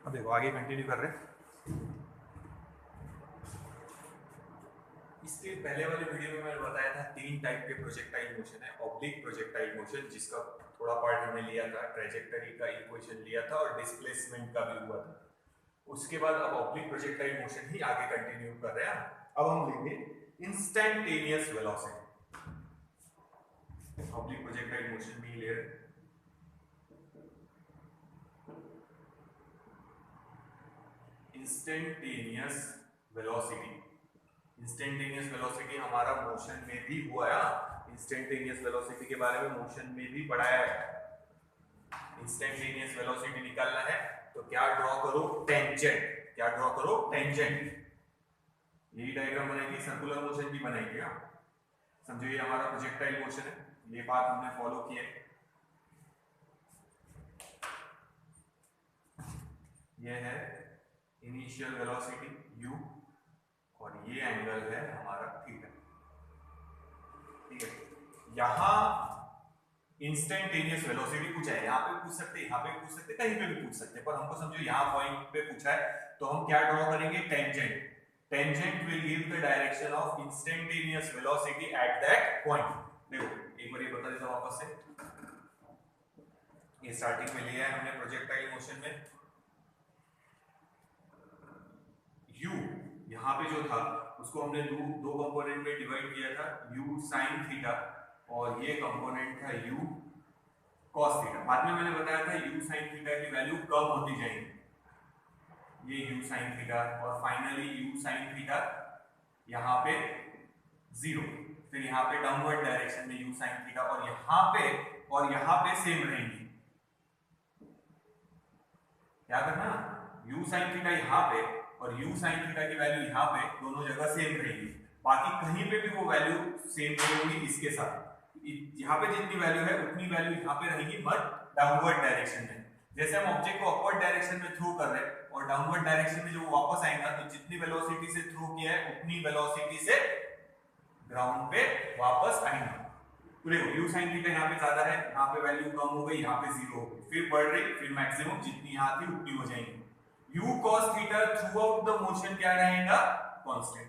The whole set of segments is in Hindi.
अब देखो आगे कंटिन्यू कर रहे हैं। इसके पहले वाले वीडियो में मैंने बताया था 3 टाइप के प्रोजेक्टाइल मोशन है। ऑब्लिक प्रोजेक्टाइल मोशन, जिसका थोड़ा पार्ट हमने लिया था, ट्रेजेक्टरी का इक्वेशन लिया था और डिस्प्लेसमेंट का भी हुआ था। उसके बाद अब ऑब्लिक प्रोजेक्टाइल मोशन ही आगे कंटिन्यू कर रहे हैं। अब हम लेंगे instantaneous velocity. Oblique projectile motion में ही ले रहे हैं। इंस्टेंटेनियस वेलोसिटी, इंस्टेंटेनियस वेलोसिटी हमारा मोशन में भी हुआ है। इंस्टेंटेनियस वेलोसिटी के बारे में मोशन में भी पढ़ाया है। इंस्टेंटेनियस वेलोसिटी निकालना है तो क्या ड्रॉ करो? टेंजेंट। क्या ड्रॉ करो? टेंजेंट। यही डायग्राम बनाएंगे, सर्कुलर मोशन भी बनाएंगे। समझो ये हमारा प्रोजेक्टाइल मोशन है, ये बात हमने फॉलो की है। ये है इनिशियल वेलोसिटी u और ये एंगल है हमारा थीटा। ठीक है, यहां इंस्टेंटेनियस वेलोसिटी पूछा है, यहां पे पूछ सकते, यहां पे पूछ सकते, कहीं पे भी पूछ सकते, पर हमको समझो यहां पॉइंट पे पूछा है तो हम क्या ड्रॉ करेंगे? Tangent. Tangent will give the direction of instantaneous velocity at that point. देखो एक बार ये बता देता हूं वापस से। ये स्टार्टिंग में लिया है हमने प्रोजेक्टाइल मोशन में। u यहाँ पे जो था उसको हमने दो कंपोनेंट में डिवाइड किया था, u sin थीटा और ये कंपोनेंट था u cos थीटा। बाद में मैंने बताया था u sin थीटा की वैल्यू कम होती जाएगी। ये u sin थीटा और फाइनली u sin थीटा यहाँ पे 0, फिर यहाँ पे डाउनवर्ड डायरेक्शन में u sin थीटा और यहाँ पे सेम रहेंगी। क्या करना? u sin थीटा यहाँ पे और u sin थीटा की वैल्यू यहाँ पे दोनों जगह सेम रहेगी। बाकी कहीं पे भी वो वैल्यू सेम नहीं होगी इसके साथ। यहाँ पे जितनी वैल्यू है उतनी वैल्यू यहाँ पे रहेगी, बट डाउनवर्ड डायरेक्शन में। जैसे हम ऑब्जेक्ट को अपवर्ड डायरेक्शन में थ्रो कर रहे हैं और डाउनवर्ड डायरेक्शन में जब वो वापस आएगा तो जितनी वेलोसिटी से थ्रो किया है उतनी वेलोसिटी से ग्राउंड पे वापस आएगा। तो देखो u sin थीटा यहाँ पे ज्यादा है, यहाँ पे वैल्यू कम हो गई, यहाँ पे 0 हो गई, फिर बढ़ रही, फिर मैक्सिमम जितनी यहाँ थी उतनी हो जाएगी। u cos theta through out the motion क्या रहेगा? कांस्टेंट।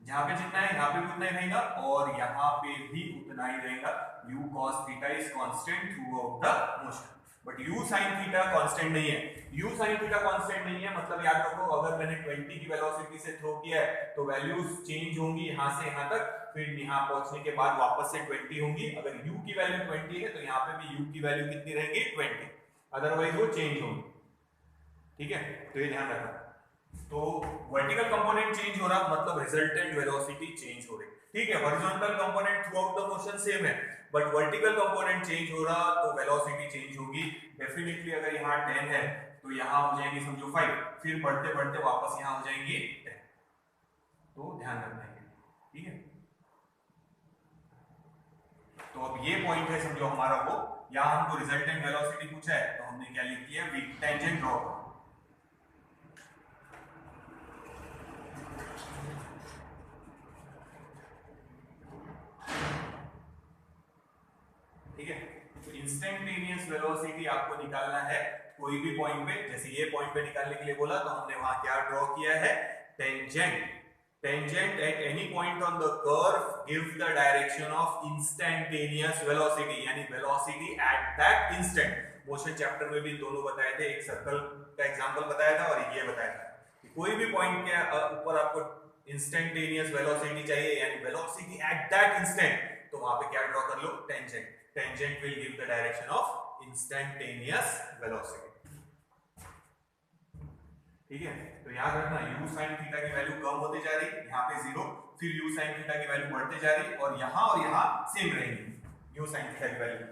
जहां पे जितना है यहाँ पे भी उतना ही रहेगा और यहाँ पे भी उतना ही रहेगा। u cos theta is constant through out the motion, but u sin theta constant नहीं है। u sin थीटा कांस्टेंट नहीं है मतलब याद रखो, अगर मैंने 20 की वेलोसिटी से थ्रो किया है तो वैल्यूज चेंज होंगी यहाँ से यहाँ तक, फिर यहाँ पहुंचने के बाद वापस से 20 होंगी। अगर u की वैल्यू 20 है तो यहाँ पे भी u की वैल्यू कितनी रहेगी? 20, अदरवाइज वो चेंज होंगी। ठीक है, तो ये ध्यान रखना। तो वर्टिकल कंपोनेंट चेंज हो रहा मतलब रिजल्टेंट वेलोसिटी चेंज हो रही। ठीक है, horizontal component through out the motion same है, बट वर्टिकल कंपोनेंट चेंज हो रहा तो वेलोसिटी चेंज होगी डेफिनेटली। अगर यहाँ 10 है तो यहाँ हो जाएंगे समझो 5, फिर बढ़ते बढ़ते वापस यहाँ हो जाएंगे 10। तो ध्यान रखना है, ठीक है। तो अब ये पॉइंट है समझो हमारा वो, यहाँ हमको रिजल्टेंट वेलोसिटी पूछा है तो हमने क्या लिख दिया? टेंजेंट ड्रॉ करो। ठीक है, तो इंस्टेंटेनियस वेलोसिटी आपको निकालना है कोई भी पॉइंट पे। जैसे ये पॉइंट पे निकालने के लिए बोला तो हमने वहां क्या ड्रॉ किया है? Tangent. Tangent at any point on the curve gives the direction of instantaneous velocity, यानी velocity at that instant. Motion chapter में भी दोनों बताए थे, एक सर्कल का एग्जांपल बताया था और ये बताया था कि कोई भी पॉइंट के ऊपर आपको इंस्टेंटेनियस वेलोसिटी चाहिए यानी वेलोसिटी एट दैट इंस्टेंट, तो वहां पे क्या ड्रॉ कर लो? Tangent. Tangent will give the direction of instantaneous velocity. ठीक है, तो याद रखना u sin थीटा की वैल्यू कम होती जा रही, यहाँ पे 0, फिर u sin थीटा की वैल्यू बढ़ते जा रही और यहाँ सेम रहेगी u sin थीटा की value.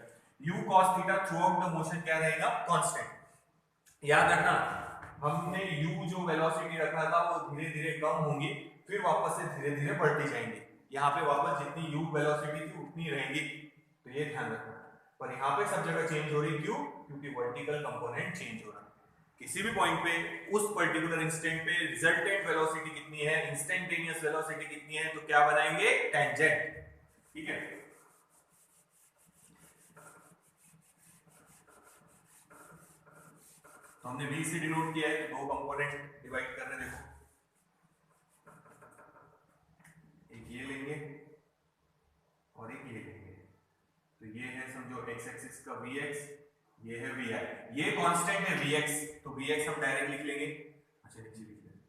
u cos theta through out the motion क्या रहेगा? कांस्टेंट। याद रखना हमने u जो वेलोसिटी रखा था वो धीरे धीरे कम होंगी, फिर वापस से धीरे धीरे बढ़ती जाएंगी। यहाँ पे वापस जितनी u वेलोसिटी थी उतनी रहेंगी, तो ये ध्यान रखना। पर यहाँ पे सब जगह चेंज हो रही, क्यों? क्योंकि वर्टिकल कंपोनेंट चेंज हो रहा है। किसी भी पॉइंट पे उस पर्टिकुलर इंस्टेंट पे रिजल्टेंट वेलोसिटी कितनी है, इंस्टेंटेनियस वेलोसिटी कितनी है, तो क्या बनाएंगे? टेंजेंट। ठीक है, तो हमने v से डिनोट किया है, दो कंपोनेंट डिवाइड करने, देखो एक ये लेंगे और एक ये लेंगे। तो ये है समझो x एक्सिस का vx, ये है vi, ये कांस्टेंट है vx, तो vx हम डायरेक्ट लिख लेंगे। अच्छा नीचे लिख लेंगे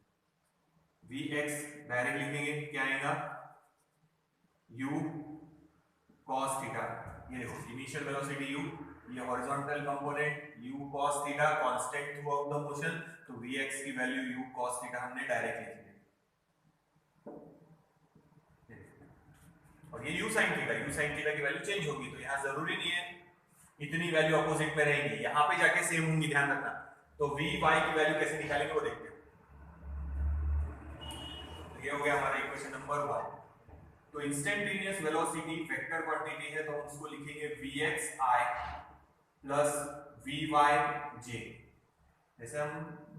vx, डायरेक्ट लिखेंगे क्या आएगा u cos थीटा। ये देखो इनिशियल वेलोसिटी u, ये horizontal component u cos theta constant through out the motion, तो vx की वैल्यू u cos थीटा हमने डायरेक्ट लिख ली। और ये u sin थीटा की वैल्यू चेंज होगी, तो यहाँ जरूरी नहीं है इतनी वैल्यू अपोजिट में रहेंगी, यहाँ पे जाके सेम होंगी, ध्यान रखना। तो v y की वैल्यू कैसे निकालेंगे वो देखते हैं। तो ये हो गया हमारा इक्वेशन नंबर 1। तो इंस्टेंटेनियस वेलोसिटी वेक्टर क्वांटिटी है, तो हम उसको लिखेंगे vxi प्लस vyj। जैसे हम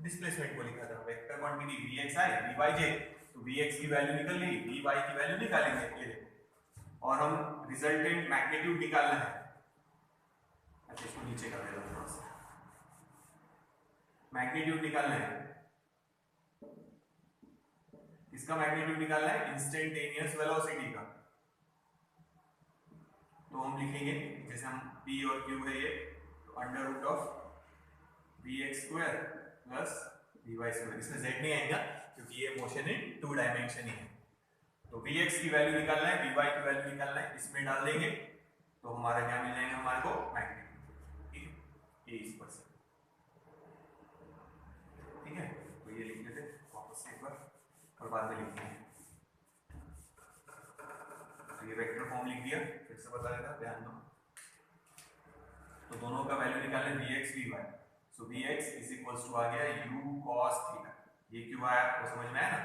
डिस्प्लेसमेंट को लिखा था, वेक्टर क्वांटिटी vxi vyj, तो vx की वैल्यू निकल गई, vy की वैल्यू निकालेंगे, ये देखो। और हम रिजल्टेंट मैग्नीट्यूड निकालना है। अच्छा इसको नीचे कर देता हूं थोड़ा सा, मैग्नीट्यूड निकालना है। इसका मैग्नीट्यूड निकालना है इंस्टेंटेनियस वेलोसिटी का। तो हम लिखेंगे जैसे हम p और q है ये, तो under root of vx square plus vy square, इसमें z नहीं आएगा क्योंकि ये मोशन इन 2 डायमेंशन ही है। तो vx की वैल्यू निकालना है, vy की वैल्यू निकालना है, इसमें डाल देंगे तो हमारा क्या मिल जाएगा हमारे को मैग्नीट्यूड, ठीक है, ये इस पर से, ठीक है। तो ये लिख लेते वापस से एक बार और बाद में लिखते हैं। तो ये वेक्टर फॉर्म लिख दिया, फिर से बता देता, ध्यान दो। तो दोनों का वैल्यू निकालना है vx vy, so vx is equals to आ गया u cos थीटा। ये क्यों आया वो समझ में आया ना,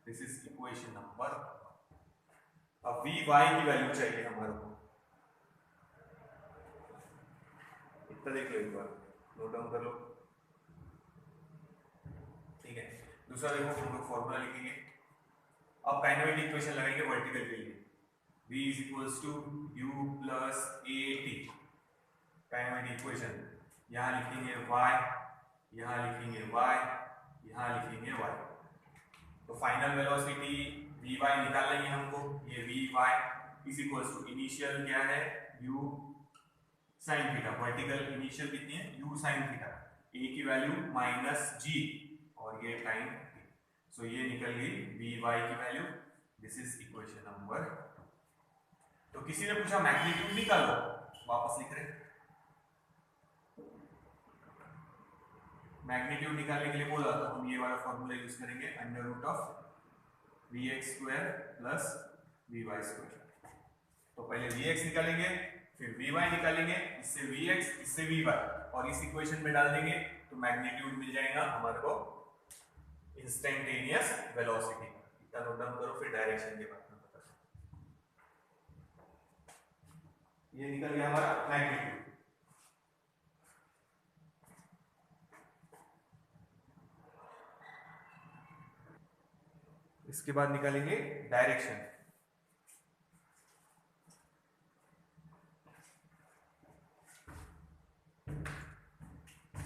दिस इज इक्वेशन नंबर। अब vy की वैल्यू चाहिए हमारे को, इतना देख लो एक बार, नोट डाउन कर लो, ठीक है। दूसरा देखो हम लोग फॉर्मूला लिखेंगे। अब काइनेमेटिक इक्वेशन लगाएंगे वर्टिकल के लिए, v is equals to u plus at, kinematic equation. यहाँ लिखेंगे y, यहाँ लिखेंगे y, यहाँ लिखेंगे y। तो फाइनल वेलोसिटी vy निकालना है हमको, ये vy is equals to initial क्या है u sin theta, vertical initial कितनी है u sin थीटा, a की वैल्यू माइनस g और ये टाइम, सो ये निकल गई vy की value, this is equation number. तो किसी ने पूछा मैग्नीट्यूड निकालो, वापस लिख रहे, मैग्नीट्यूड निकालने के लिए बोला तो हम ये वाला फॉर्मूला यूज करेंगे, under root of vx square plus vy square. तो पहले vx निकालेंगे, फिर vy निकालेंगे, इससे vx इससे vy, और इस इक्वेशन में डाल देंगे तो मैग्नीट्यूड मिल जाएगा हमारे को इंस्टेंटेनियस वेलोसिटी। इतना नोट डाउन करो, फिर डायरेक्शन के बारे में बता। ये निकल गया हमारा मैग्नीट्यूड। इसके बाद निकालेंगे डायरेक्शन।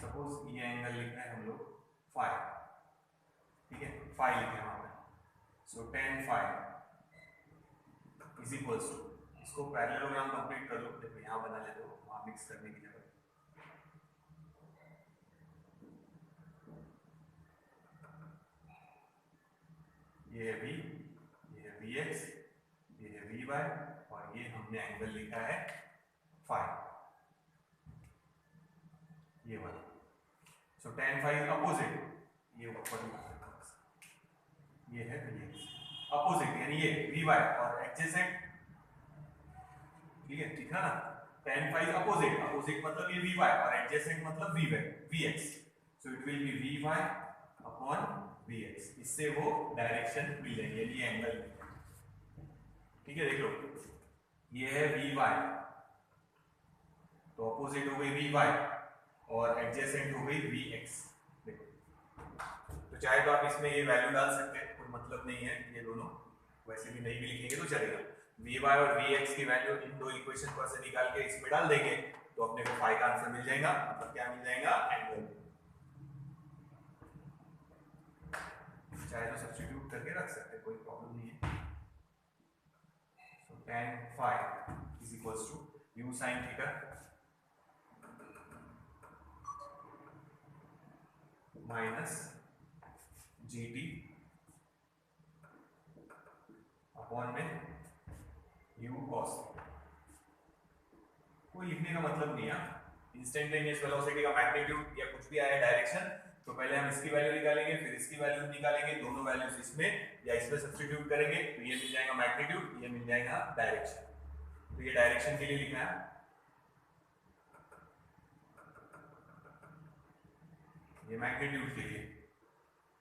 सपोज ये एंगल लिखना है हम लोग फाई, ठीक है, फाई लिखे वहां पे, so tan phi is equals to, इसको पैरेललोग्राम कंप्लीट कर लो, देखो यहाँ बना लेते हो, वहां मिक्स करने की जगह, ये है v, ये है vx, ये है vy, और ये हमने एंगल लिखा है फाई, ये वाला। सो tan फाई इज अपोजिट, ये ऊपर ये है vx, अपोजिट यानी ये vy और एडजेसेंट, ठीक है, ठीक है ना। tan phi is opposite, opposite मतलब ये vy और एडजेसेंट मतलब vx, so it will be vy upon vx, इससे वो डायरेक्शन मिल जाएगी, ये एंगल, ठीक है। देख लो ये है vy, तो अपोजिट हो गई vy और एडजेसेंट हो गई vx। देखो तो चाहे तो आप इसमें ये वैल्यू डाल सकते हैं, कोई मतलब नहीं है, ये दोनों वैसे भी नहीं भी लिखेंगे तो चलेगा। vy और vx की वैल्यू इन दो इक्वेशन पर से निकाल के इसमें डाल देंगे तो अपने को फाई का आंसर मिल जाएगा, मतलब क्या मिल जाएगा, एंगल। चाहे तो सब्स्टिट्यूट करके रख सकते हैं, कोई प्रॉब्लम नहीं है। so tan phi is equals to u sin theta minus gt upon में u cos theta। कोई लिखने का मतलब नहीं है, इंस्टेंटेनियस वेलोसिटी का मैग्नीट्यूड या कुछ भी आया डायरेक्शन तो पहले हम इसकी वैल्यू निकालेंगे, फिर इसकी वैल्यू निकालेंगे, दोनों वैल्यूज इसमें या इसमें सब्स्टिट्यूट करेंगे तो ये मिल जाएगा मैग्नीट्यूड, ये मिल जाएगा डायरेक्शन। तो ये डायरेक्शन के लिए लिखना है, ये मैग्नीट्यूड के लिए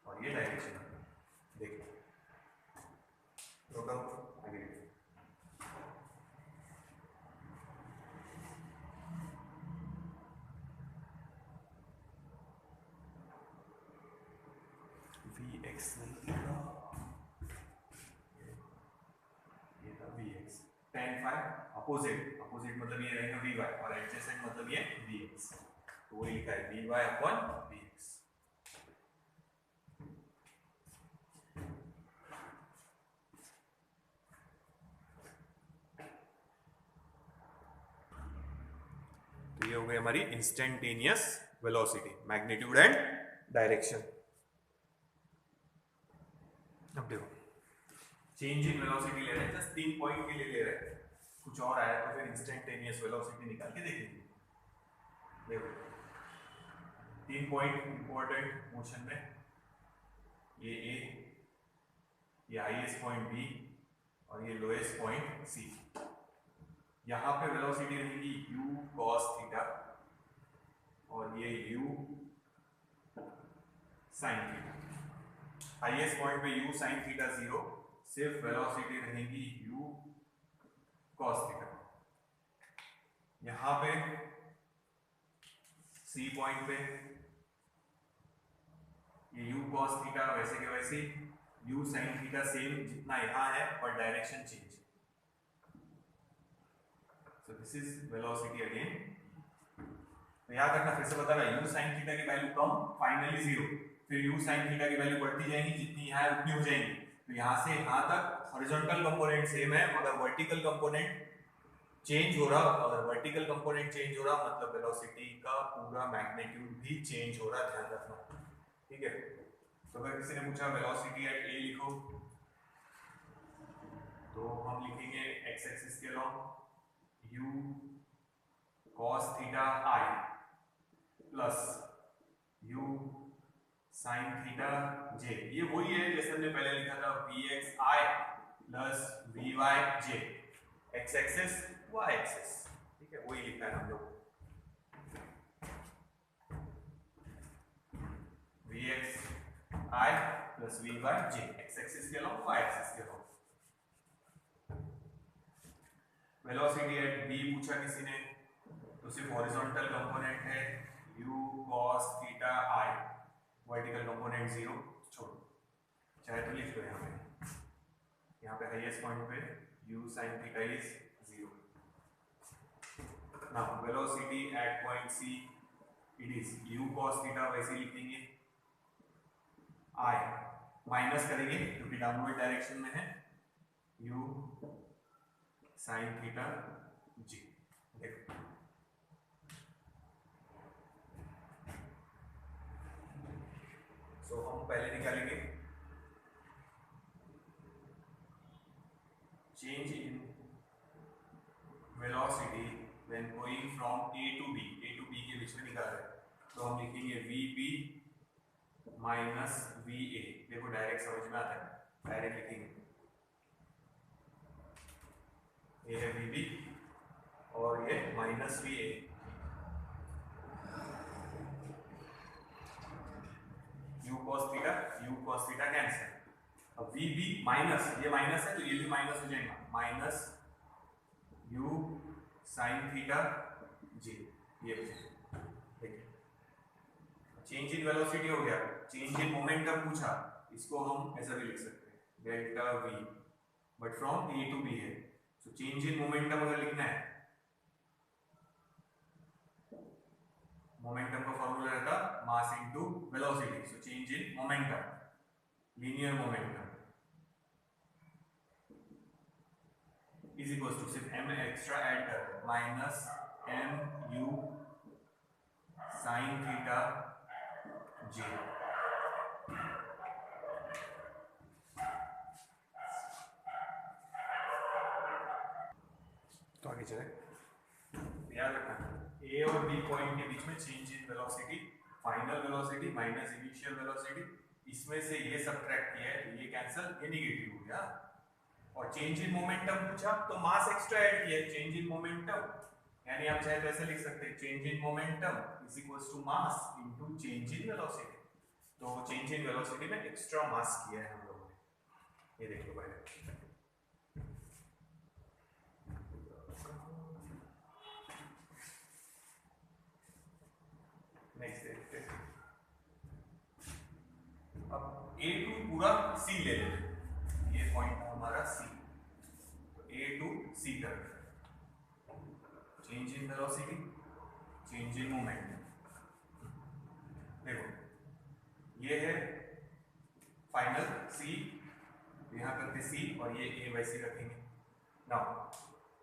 और ये डायरेक्शन। देखिए तो आगे Vx ये था Vx, tan phi opposite, opposite मतलब ये रहेगा Vy और एडजेसेंट मतलब ये Vx, तो वही लिखा है Vy अपॉन Vx। तो ये हो गई हमारी instantaneous velocity, magnitude and direction. अब देखो चेंज इन वेलोसिटी ले रहे हैं, जस्ट 3 पॉइंट के लिए ले रहे हैं, कुछ और आया तो फिर इंस्टेंटेनियस वेलोसिटी निकाल के देखेंगे। देखो 3 पॉइंट इंपॉर्टेंट मोशन में, ये ए, ये हाईएस्ट पॉइंट बी और ये लोएस्ट पॉइंट सी। यहाँ पे वेलोसिटी रहेगी u cos थीटा और ये u sin theta. Highest point पे u sin थीटा 0, सिर्फ वेलोसिटी रहेगी u cos थीटा। यहाँ पे C पॉइंट पे ये u cos थीटा वैसे के वैसे, u sin थीटा सेम जितना यहाँ है पर direction change. So this is velocity again। तो याद रखना, फिर से बता रहा u sin थीटा की वैल्यू कम, फाइनली 0, फिर u sin थीटा की वैल्यू बढ़ती जाएंगी, जितनी यहाँ है उतनी हो जाएंगी। तो यहाँ से यहाँ तक हॉरिजॉन्टल कंपोनेंट सेम है मगर वर्टिकल कंपोनेंट चेंज हो रहा, अगर वर्टिकल कंपोनेंट चेंज हो रहा मतलब वेलोसिटी का पूरा मैग्नीट्यूड भी चेंज हो रहा, ध्यान रखना, ठीक है। तो अगर किसी ने पूछा वेलोसिटी एट ए लिखो तो हम लिखेंगे x एक्सिस के along u cos theta i plus u sin theta j। ये वही है जैसे हमने पहले लिखा था vx i plus vy j, x axis y axis, ठीक है, वही लिखा है हम लोग। vx i plus vy j, x axis के अलॉन्ग y एक्सिस के अलॉन्ग। वेलोसिटी एट b पूछा किसी ने तो सिर्फ हॉरिजॉन्टल कंपोनेंट है u cos theta i, vertical component 0 छोड़ो, चाहे तो लिख लो यहाँ पे हाईएस्ट पॉइंट पे u sin theta is 0। Now velocity at point c it is u cos theta, वैसे लिखेंगे i माइनस करेंगे क्योंकि डाउनवर्ड डायरेक्शन में है u sin थीटा j। देखो सो हम पहले निकालेंगे change in velocity when going from a to b, के बीच में निकाल रहे हैं तो हम लिखेंगे vb माइनस va। देखो डायरेक्ट समझ में आता है, डायरेक्ट लिखेंगे, ये है vb और ये minus va। u cos theta cancel, अब vb माइनस, ये माइनस है तो ये भी माइनस हो जाएगा, minus u sin theta j, ये हो जाएगा। देखिए चेंज इन वेलोसिटी हो गया, चेंज इन मोमेंटम पूछा, इसको हम ऐसा भी लिख सकते हैं delta v, but from a to b है, सो चेंज इन मोमेंटम अगर लिखना है, मोमेंटम का फॉर्मूला रहता mass into velocity, so change in momentum, linear momentum is equal to, सिर्फ m एक्स्ट्रा ऐड कर, minus m u sine theta j। तो आगे चले, याद रखना ए और बी पॉइंट के बीच में change in velocity, final velocity minus initial velocity, इसमें से ये सब्ट्रैक्ट किया है तो ये कैंसिल, ये नेगेटिव हो गया। और चेंज इन मोमेंटम पूछा तो मास एक्स्ट्रा ऐड किया है, चेंज इन मोमेंटम, यानी आप चाहे तो ऐसे लिख सकते हैं, change in momentum is equals to mass into change in velocity. तो चेंज इन वेलोसिटी में एक्स्ट्रा मास किया है हम लोगों ने, ये देख लो पहले। नेक्स्ट देखते हैं, अब ए टू पूरा सी ले लेते हैं, ये पॉइंट है हमारा सी, तो ए टू सी कर, change in velocity, change in momentum. देखो ये है फाइनल सी, यहाँ करते सी और ये ए वैसे रखेंगे। नाउ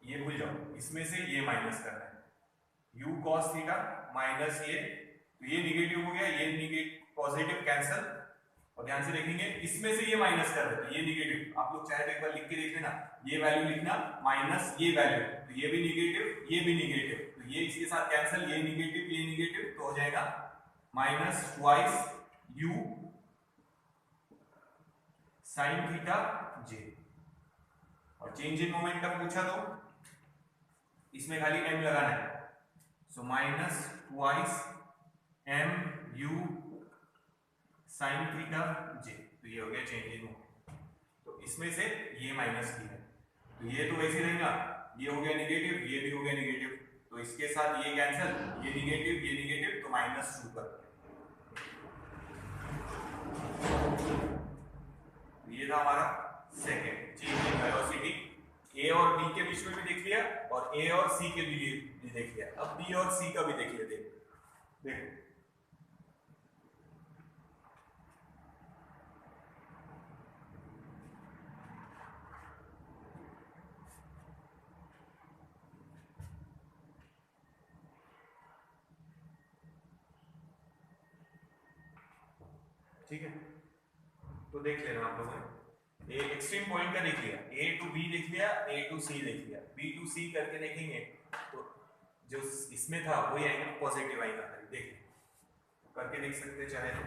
ये भूल जाओ, इसमें से ये माइनस करना है, u cos थीटा माइनस ये, तो ये निगेटिव हो गया, ये निगेटिव पॉजिटिव कैंसिल, और ध्यान से देखेंगे इसमें से ये माइनस कर देते, ये निगेटिव, आप लोग चाहे तो एक बार लिख के देख लेना, ये वैल्यू लिखना माइनस ये वैल्यू, तो ये भी निगेटिव, ये भी निगेटिव, तो ये इसके साथ कैंसिल, ये निगेटिव, तो हो जाएगा minus twice u sine theta j। और चेंज इन मोमेंटम पूछा तो इसमें खाली m लगाना है, so minus twice m u sine theta j, तो ये हो गया चेंज इन मोमेंटम। तो इसमें से ये माइनस किया है, तो ये तो वैसे ही रहेगा, ये हो गया निगेटिव, ये भी हो गया निगेटिव, तो इसके साथ ये कैंसिल, ये निगेटिव, तो माइनस 2 कर, ये था हमारा सेकेंड चेंज इन वेलोसिटी। ए और बी के बीच में भी देख लिया और ए और सी के भी देख लिया, अब बी और सी का भी देख लिया। देखो ठीक है, तो देख लेना आप लोगों ने, ये एक्सट्रीम पॉइंट का देख लिया, ए टू बी देख लिया, ए टू सी देख लिया, बी टू सी करके देखेंगे तो जो इसमें था वही आएगा, पॉजिटिव आएगा, देख करके देख सकते चाहे तो,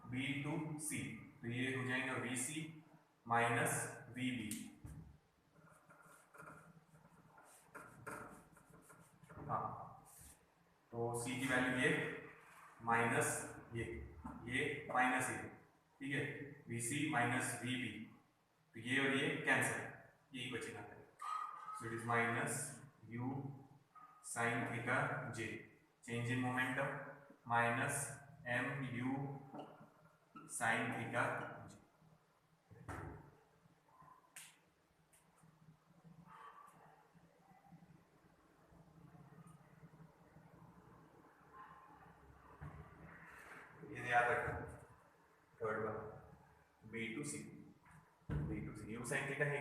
बी टू सी, तो ये हो जाएगा V C minus V B, हाँ तो सी की वैल्यू ये माइनस ये माइनस ये, ठीक है, V C minus V B, तो ये और ये कैंसिल, ये बचेगा, so it is minus u sine theta j, change in momentum minus m u sine theta j. ये याद रखना, third one b two c u sine theta है,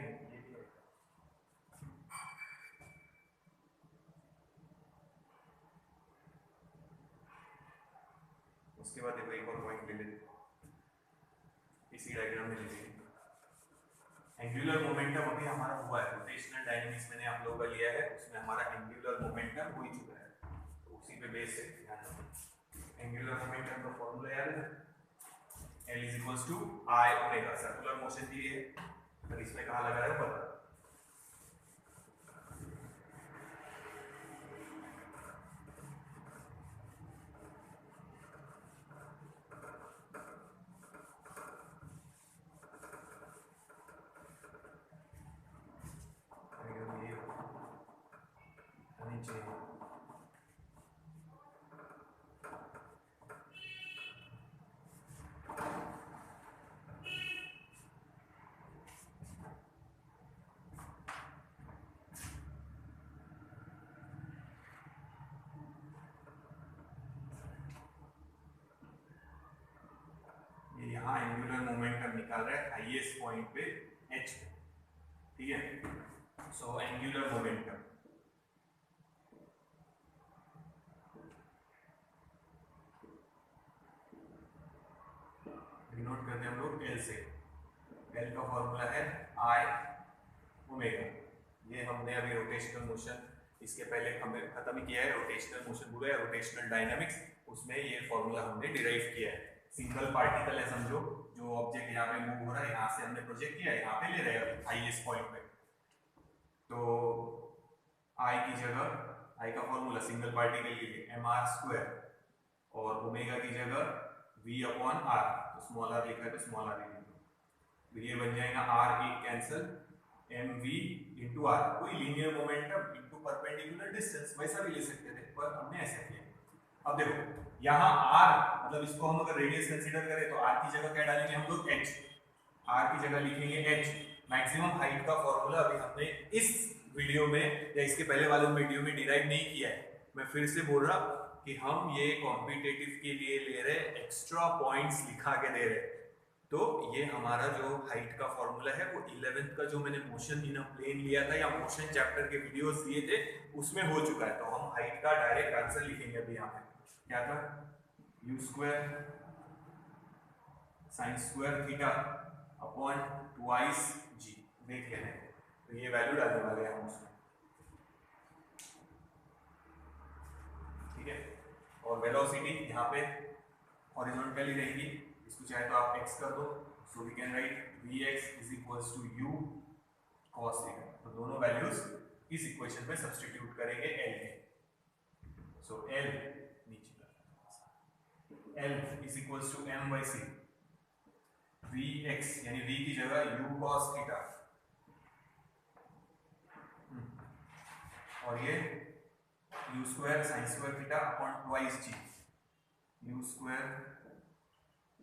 उसके बाद देखो एक और पॉइंट ले लेते इसी डायग्राम में ले लीजिए, एंगुलर मोमेंटम अभी हमारा हुआ है, रोटेशनल डायनामिक्स मैंने आप लोगों का लिया है, उसमें हमारा एंगुलर मोमेंटम हो ही चुका है, तो उसी पे बेस है ध्यान रखना। एंगुलर मोमेंटम का फॉर्मूला याद है, L is equals to I omega, circular motion दी है, पर इसमें कहाँ लगा है पता, इस पॉइंट पे h पे, ठीक है। सो एंगुलर मोमेंटम डिनोट करते हैं हम लोग L से। L का फॉर्मूला है I ओमेगा। ये हमने अभी रोटेशनल मोशन इसके पहले हमें खत्म ही किया है, रोटेशनल मोशन बोला है, रोटेशनल डायनामिक्स, उसमें ये फॉर्मूला हमने डिराइव किया है। सिंगल पार्टिकल है समझो, जो ऑब्जेक्ट यहाँ पे मूव हो रहा है, यहाँ से हमने प्रोजेक्ट किया है, यहाँ पे ले रहे हैं हाईएस्ट पॉइंट पे। तो I की जगह, I का फॉर्मूला सिंगल पार्टिकल के लिए mr² और ओमेगा की जगह v/r, तो स्मॉल r लिखा है तो स्मॉल r लिख लो, तो ये बन जाएगा r एक कैंसिल mv इंटू r, कोई linear momentum into perpendicular distance, वैसा भी ले सकते थे पर हमने ऐसा किया। अब देखो यहाँ r मतलब इसको हम अगर रेडियस कंसीडर करें तो r की जगह क्या डालेंगे हम लोग h, r की जगह लिखेंगे h। मैक्सिमम हाइट का फॉर्मूला अभी हमने इस वीडियो में या इसके पहले वाले वीडियो में डिराइव नहीं किया है। मैं फिर से बोल रहा कि हम ये कॉम्पिटिटिव के लिए ले रहे, एक्स्ट्रा पॉइंट्स लिखा के दे रहे। तो ये हमारा जो हाइट का फॉर्मूला है वो 11th का जो मैंने मोशन इन अ प्लेन लिया था या मोशन चैप्टर के वीडियोस दिए थे उसमें हो चुका है। तो हम हाइट का डायरेक्ट आंसर लिखेंगे अभी यहाँ पे, क्या था, u² sin² theta upon twice g, देख लेना है। तो ये वैल्यू डालने वाले हैं हम उसमें, ठीक है। और वेलोसिटी यहाँ पे हॉरिजॉन्टली रहेगी, इसको चाहे तो आप x कर दो, so we can write vx is equals to u cos theta. तो दोनों वैल्यूज इस इक्वेशन में सब्स्टिट्यूट करेंगे L के। सो L नीचे L is equals to m/c, vx यानी v की जगह u cos थीटा और ये u² sin² theta upon twice g, u²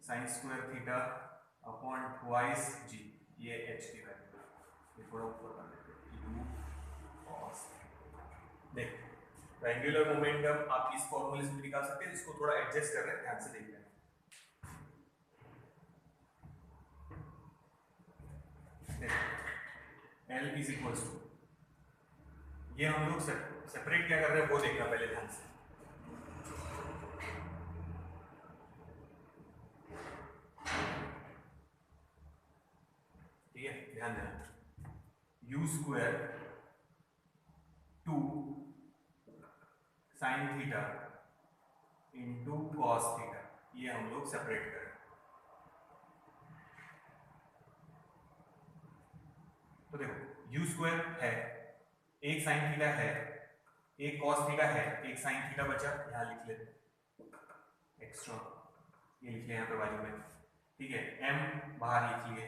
sin² theta upon twice g, ये h की वैल्यू, ये थोड़ा ऊपर कर देते हैं, u cos। देख एंगुलर मोमेंटम आप इस फॉर्मूले से निकाल सकते हैं, इसको थोड़ा एडजस्ट कर रहे हैं, ध्यान से देख लेना। L इज इक्वल्स टू, ये हम लोग सेपरेट क्या कर रहे हैं वो देखना पहले ध्यान से। ठीक है, ध्यान देना, u² 2 sin theta into cos theta, ये हम लोग सेपरेट करें। तो देखो u² है, एक साइन थीटा है, एक कॉस थीटा है, एक साइन थीटा बचा, यहाँ लिख लेते एक्स्ट्रा, ये लिख लिया यहाँ पे बाजू में, ठीक है। m बाहर लिख लिए,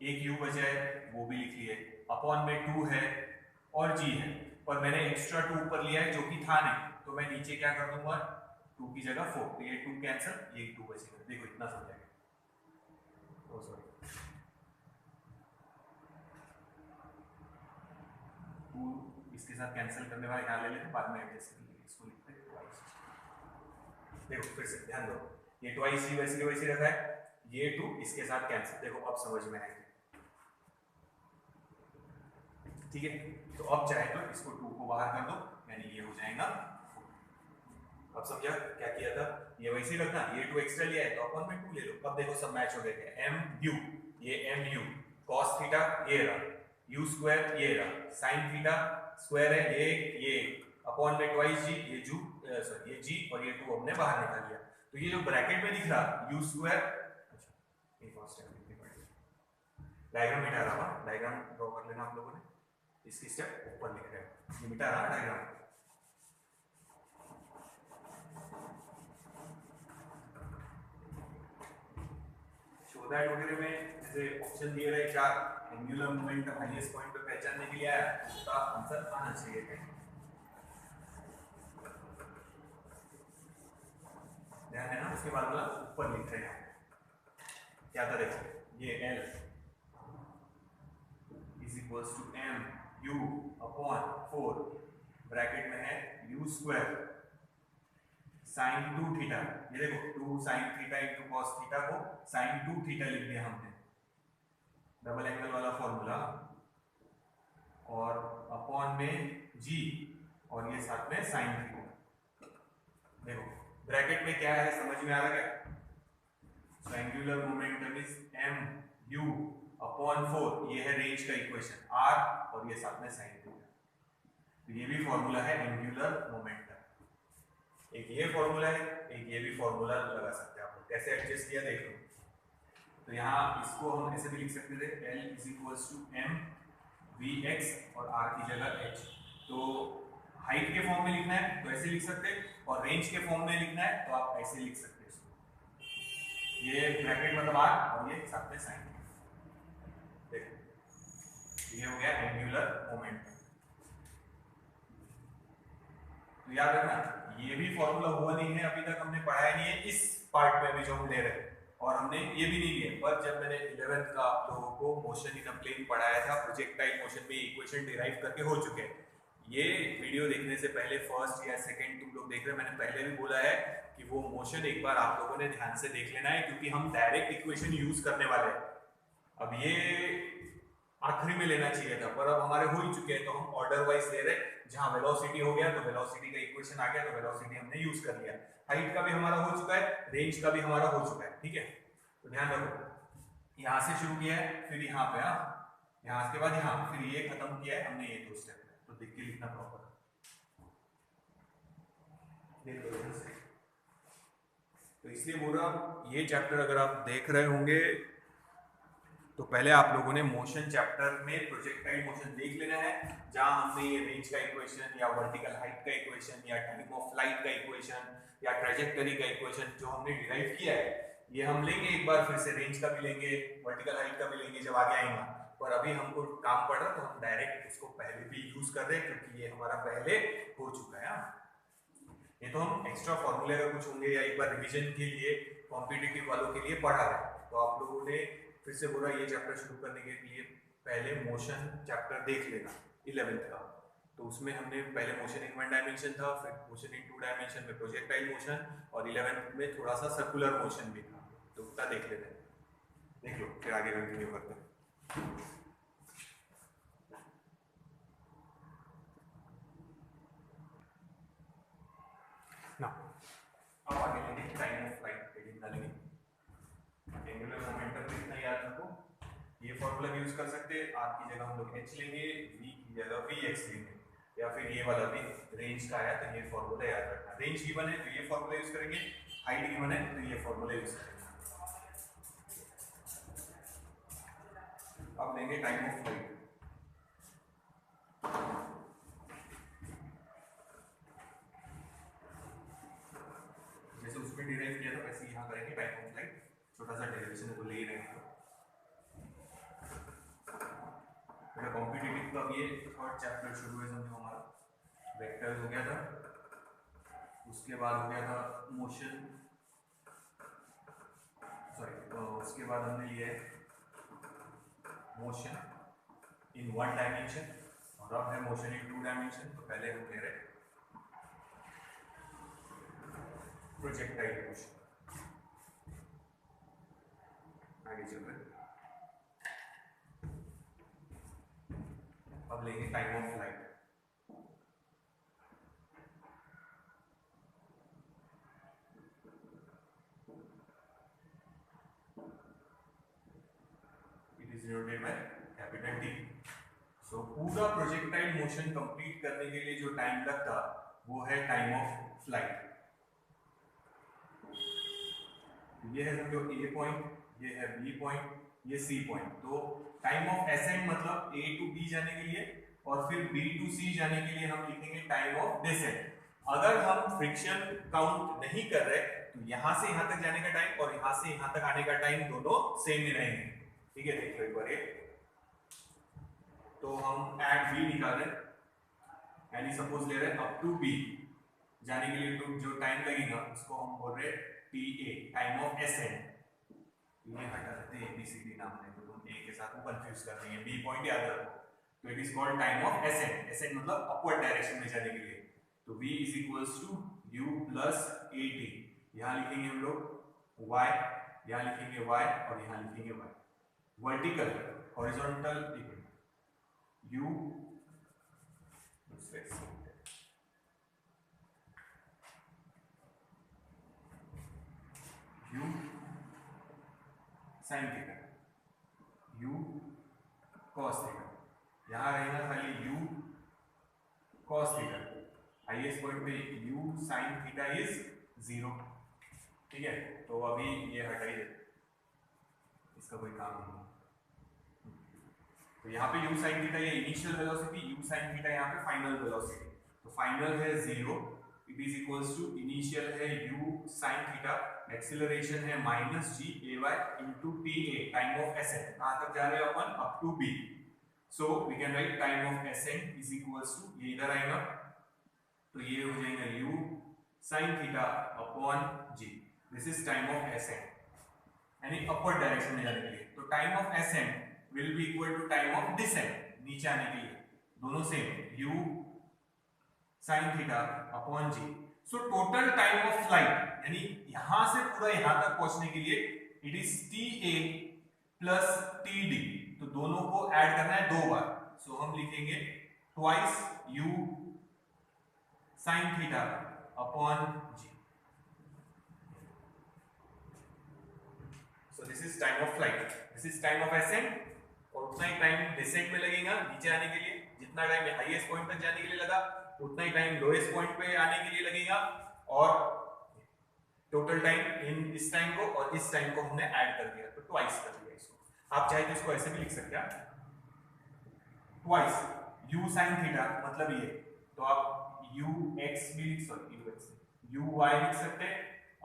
एक u बचा है वो भी लिख लिए, अपॉन में 2 है और g है, और मैंने एक्स्ट्रा 2 ऊपर लिया है जो कि था नहीं, तो मैं नीचे क्या कर दूंगा, 2 की जगह 4, तो ये 2 कैंसिल, ये 2 बचेगा। देखो इतना समझेगा, ओ सॉरी 2 इसके साथ कैंसिल करने वाला यहाँ ले लेते, बाद में एडजस्ट कर लेंगे, इसको लिखते हैं ट्वाइस। देखो फिर से ध्यान दो, ये ट्वाइस ही वैसे वैसे रखा है, ये 2 इसके साथ कैंसिल, देखो अब समझ में आएगा, ठीक है। तो अब चाहे तो इसको 2 को बाहर कर दो, यानी ये हो जाएगा 4। अब समझा क्या किया था, ये वैसे ही रखना, ये 2 एक्स्ट्रा लिया है तो अपन में 2 ले लो। अब देखो सब मैच हो गए, mu ये mu, cos थीटा ये रहा, u² ये रहा, sin थीटा स्क्वायर है ये अपॉन में ट्वाइस g, ये सॉरी ये g और ये 2 हमने बाहर निकाल लिया। तो ये जो ब्रैकेट में दिख रहा u², अच्छा ये फर्स्ट स्टेप डायग्राम मिटा रहा है, डायग्राम ड्रॉ कर लेना आप लोगों ने, इसकी स्टेप ऊपर लिख रहे हैं, ये मिटा रहा डायग्राम। शो दैट वगैरह में जैसे ऑप्शन दिए रहे 4, एंगुलर मोमेंटम हाईएस्ट पॉइंट पे पहचानने के लिए आया, उसका आंसर आना चाहिए कहीं। ध्यान देना, उसके बाद वाला ऊपर लिख रहे हैं, क्या था देखो, ये L is equals to m u upon 4 bracket में है u² sin 2 थीटा, ये देखो 2 sin theta into cos theta को sin 2 थीटा लिख दिया हमने, डबल एंगल वाला फॉर्मूला, और अपॉन में जी, और ये साथ में साइन थीटा। देखो ब्रैकेट में क्या है, समझ में आ रहा है? So angular momentum is m u upon 4, ये है रेंज का इक्वेशन आर, और ये साथ में साइन थीटा। तो ये भी फॉर्मूला है एंगुलर मोमेंटम। एक ये फॉर्मूला है, एक ये भी फॉर्मूला लगा सकते हैं आप लोग। कैसे एडजस्ट किया देख लो। तो यहाँ इसको हम ऐसे भी लिख सकते थे, L is equals to M V X और आर की जगह एच। तो हाइट के फॉर्म में लिखना है तो ऐसे लिख सकते हैं, और रेंज के फॉर्म में लिखना है तो आप ऐसे लिख सकते हैं इसको। ये ब्रैकेट मतलब आर, और ये साथ में साइन। देखो ये हो गया एंगुलर मोमेंटम। तो याद रखना ये भी फॉर्मूला हुआ नहीं है, अभी तक हमने पढ़ाया नहीं है इस पार्ट में भी जो हम ले रहे हैं, और हमने ये भी नहीं लिया। पर जब मैंने 11th का आप लोगों को मोशन इन अ प्लेन पढ़ाया था, प्रोजेक्टाइल मोशन में इक्वेशन डिराइव करके हो चुके हैं। ये वीडियो देखने से पहले फर्स्ट या सेकंड तुम लोग देख रहे हो, मैंने पहले भी बोला है कि वो मोशन एक बार आप लोगों ने ध्यान से देख लेना है, क्योंकि हम डायरेक्ट इक्वेशन यूज करने वाले हैं। अब ये आखिरी में लेना चाहिए था, पर अब हमारे हो ही चुके हैं, तो हम ऑर्डर वाइज ले रहे हैं। जहां वेलोसिटी हो गया तो वेलोसिटी का इक्वेशन आ गया, तो वेलोसिटी हमने यूज कर लिया। हाइट का भी हमारा हो चुका है, रेंज का भी हमारा हो चुका है, ठीक है। तो ध्यान रखो, यहां से शुरू किया है, फिर यहाँ पे, यहाँ के बाद यहाँ, फिर ये खत्म किया है हमने, ये 2 स्टेप है। तो देख के लिखना प्रॉपर, देख लो इधर से। तो इसलिए बोल रहा हूं, ये चैप्टर अगर आप देख रहे होंगे तो पहले आप लोगों ने मोशन चैप्टर में प्रोजेक्टाइल मोशन देख लेना है, जहां हमने ये रेंज का इक्वेशन या वर्टिकल हाइट का इक्वेशन या टाइम ऑफ फ्लाइट का इक्वेशन या ट्रैजेक्टरी का इक्वेशन जो हमने डिराइव किया है, ये हम लेंगे एक बार फिर से। रेंज का भी लेंगे, वर्टिकल हाइट का भी लेंगे जब आगे आएगा। पर अभी हमको काम पड़ रहा तो हम डायरेक्ट इसको पहले भी यूज कर रहे हैं, क्योंकि ये हमारा पहले हो चुका है। ये तो हम एक्स्ट्रा फॉर्मूले अगर कुछ होंगे या एक बार रिवीजन के लिए कॉम्पिटिटिव वालों के लिए पढ़ा रहे हैं, तो आप लोगों ने फिर से बोला ये चैप्टर शुरू करने के लिए पहले मोशन चैप्टर देख लेना 11th का। तो उसमें हमने पहले मोशन इन 1 डायमेंशन था, फिर मोशन इन 2 डायमेंशन में प्रोजेक्टाइल मोशन, और 11th में थोड़ा सा सर्कुलर मोशन भी था। तो उतना देख लेते हैं, देख लो, फिर आगे कंटिन्यू करते हैं ना। अब आगे लेंगे टाइम ऑफ फ्लाइट, हेडिंग डालेंगे। एंगुलर मोमेंटम भी इतना याद रखो, ये फॉर्मूला यूज कर सकते हैं। आर की जगह हम लोग एच लेंगे, वी की जगह वी एक्स लेंगे, या फिर ये वाला भी रेंज का आया तो ये फॉर्मूला याद रखना। रेंज गिवन है तो ये फॉर्मूला यूज करेंगे, हाइट गिवन है तो ये फॉर्मूला यूज करेंगे। अब लेंगे टाइम ऑफ फ्लाइट। जैसे उसमें डिराइव किया था वैसे यहाँ करेंगे टाइम ऑफ फ्लाइट। छोटा सा डेरिवेशन को ले ही रहेंगे। कॉम्पिटिटिव का ये थर्ड चैप्टर शुरू है, समझो हमारा वेक्टर्स हो गया था, उसके बाद हो गया था मोशन, सॉरी उसके बाद हमने लिया है मोशन इन 1 डायमेंशन, और अब है मोशन इन 2 डायमेंशन। तो पहले हम ले रहे प्रोजेक्टाइल मोशन, आगे चल रहे। अब लेंगे time of flight. It is denoted by capital T. So पूरा प्रोजेक्टाइल मोशन कंप्लीट करने के लिए जो टाइम लगता वो है टाइम ऑफ फ्लाइट। ये है समझो ए पॉइंट, ये है बी पॉइंट, ये सी पॉइंट। तो टाइम ऑफ एसेंड मतलब ए टू बी जाने के लिए, और फिर बी टू सी जाने के लिए हम लिखेंगे टाइम ऑफ डिसेंट। अगर हम फ्रिक्शन काउंट नहीं कर रहे तो यहां से यहां तक जाने का टाइम और यहां से यहां तक आने का टाइम दोनों सेम ही रहेंगे, ठीक है। देख लो एक बार ये, तो हम एट बी निकाल रहे हैं, यानी सपोज ले रहे हैं अप टू बी जाने के लिए तो जो टाइम लगेगा उसको हम बोल रहे हैं T A, time of ascend. ये हटा देते हैं, एबीसीडी नाम है तो तुम ए के साथ वो कंफ्यूज कर देंगे, बी पॉइंट याद रखो। तो it is called time of ascend. Ascend मतलब अपवर्ड डायरेक्शन में जाने के लिए। तो v is equals to u plus A T. यहाँ लिखेंगे हम लोग y, यहाँ लिखेंगे y और यहाँ लिखेंगे y। वर्टिकल हॉरिजॉन्टल u दूसरे u sine theta u cos theta, यहां रहेगा खाली u cos theta, highest point पे u साइन थीटा इज 0, ठीक है। तो अभी ये हटाई देते, इसका कोई काम नहीं। तो यहाँ पे u साइन थीटा ये initial velocity, u sine theta यहाँ पे फाइनल वेलोसिटी, तो फाइनल है 0, it is equals to initial है u साइन थीटा, एक्सीलरेशन है minus g ay into ta, time of ascent, कहां तक जा रहे हैं अपन, up to b। So we can write time of ascent is equals to, ये इधर आएगा तो ये हो जाएगा u sine theta upon g, this is time of ascent यानी अपवर्ड डायरेक्शन में जाने के लिए। तो time of ascent will be equal to time of descent, नीचे आने के लिए, दोनों same, u sine theta upon g। So total time of flight यानी यहां से पूरा यहां तक पहुंचने के लिए it is ta plus td, तो दोनों को ऐड करना है 2 बार। सो हम लिखेंगे twice u sine theta upon g। So this is time of flight, this is time of accent, और उतना ही टाइम डिसेंट में लगेगा नीचे आने के लिए, जितना टाइम हाईएस्ट पॉइंट तक जाने के लिए लगा उतना ही टाइम लोएस्ट पॉइंट पे आने के लिए लगेगा, और टोटल टाइम इन इस टाइम को और इस टाइम को हमने ऐड कर दिया, तो ट्वाइस कर दिया इसको। आप चाहे तो इसको ऐसे भी लिख सकते हैं, ट्वाइस u sin थीटा मतलब ये, तो आप ux भी लिख सकते, uy लिख सकते हैं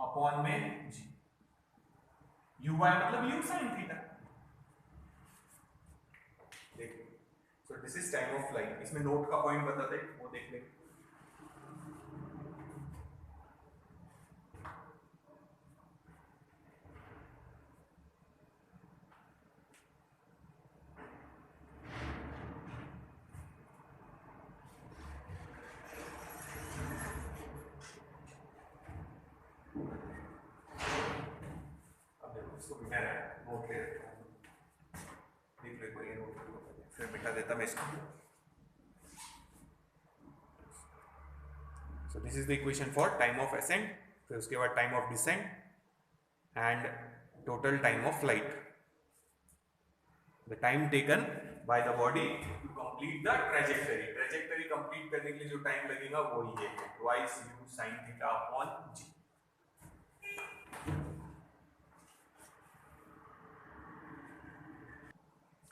अपॉन में g, uy मतलब u sin थीटा। देखिए, सो this is time of flight, इसमें नोट का पॉइंट बताते हैं, वो देख लें। इसको बिठा रहा है, नोट ले रहा है, देख लो एक बार ये नोट, फिर बिठा देता मैं इसको। So this is the equation for time of ascent, फिर उसके बाद time of descent and total time of flight, the time taken by the body to complete the trajectory. Trajectory complete करने के लिए जो टाइम लगेगा वो ये है, twice u sin theta upon g।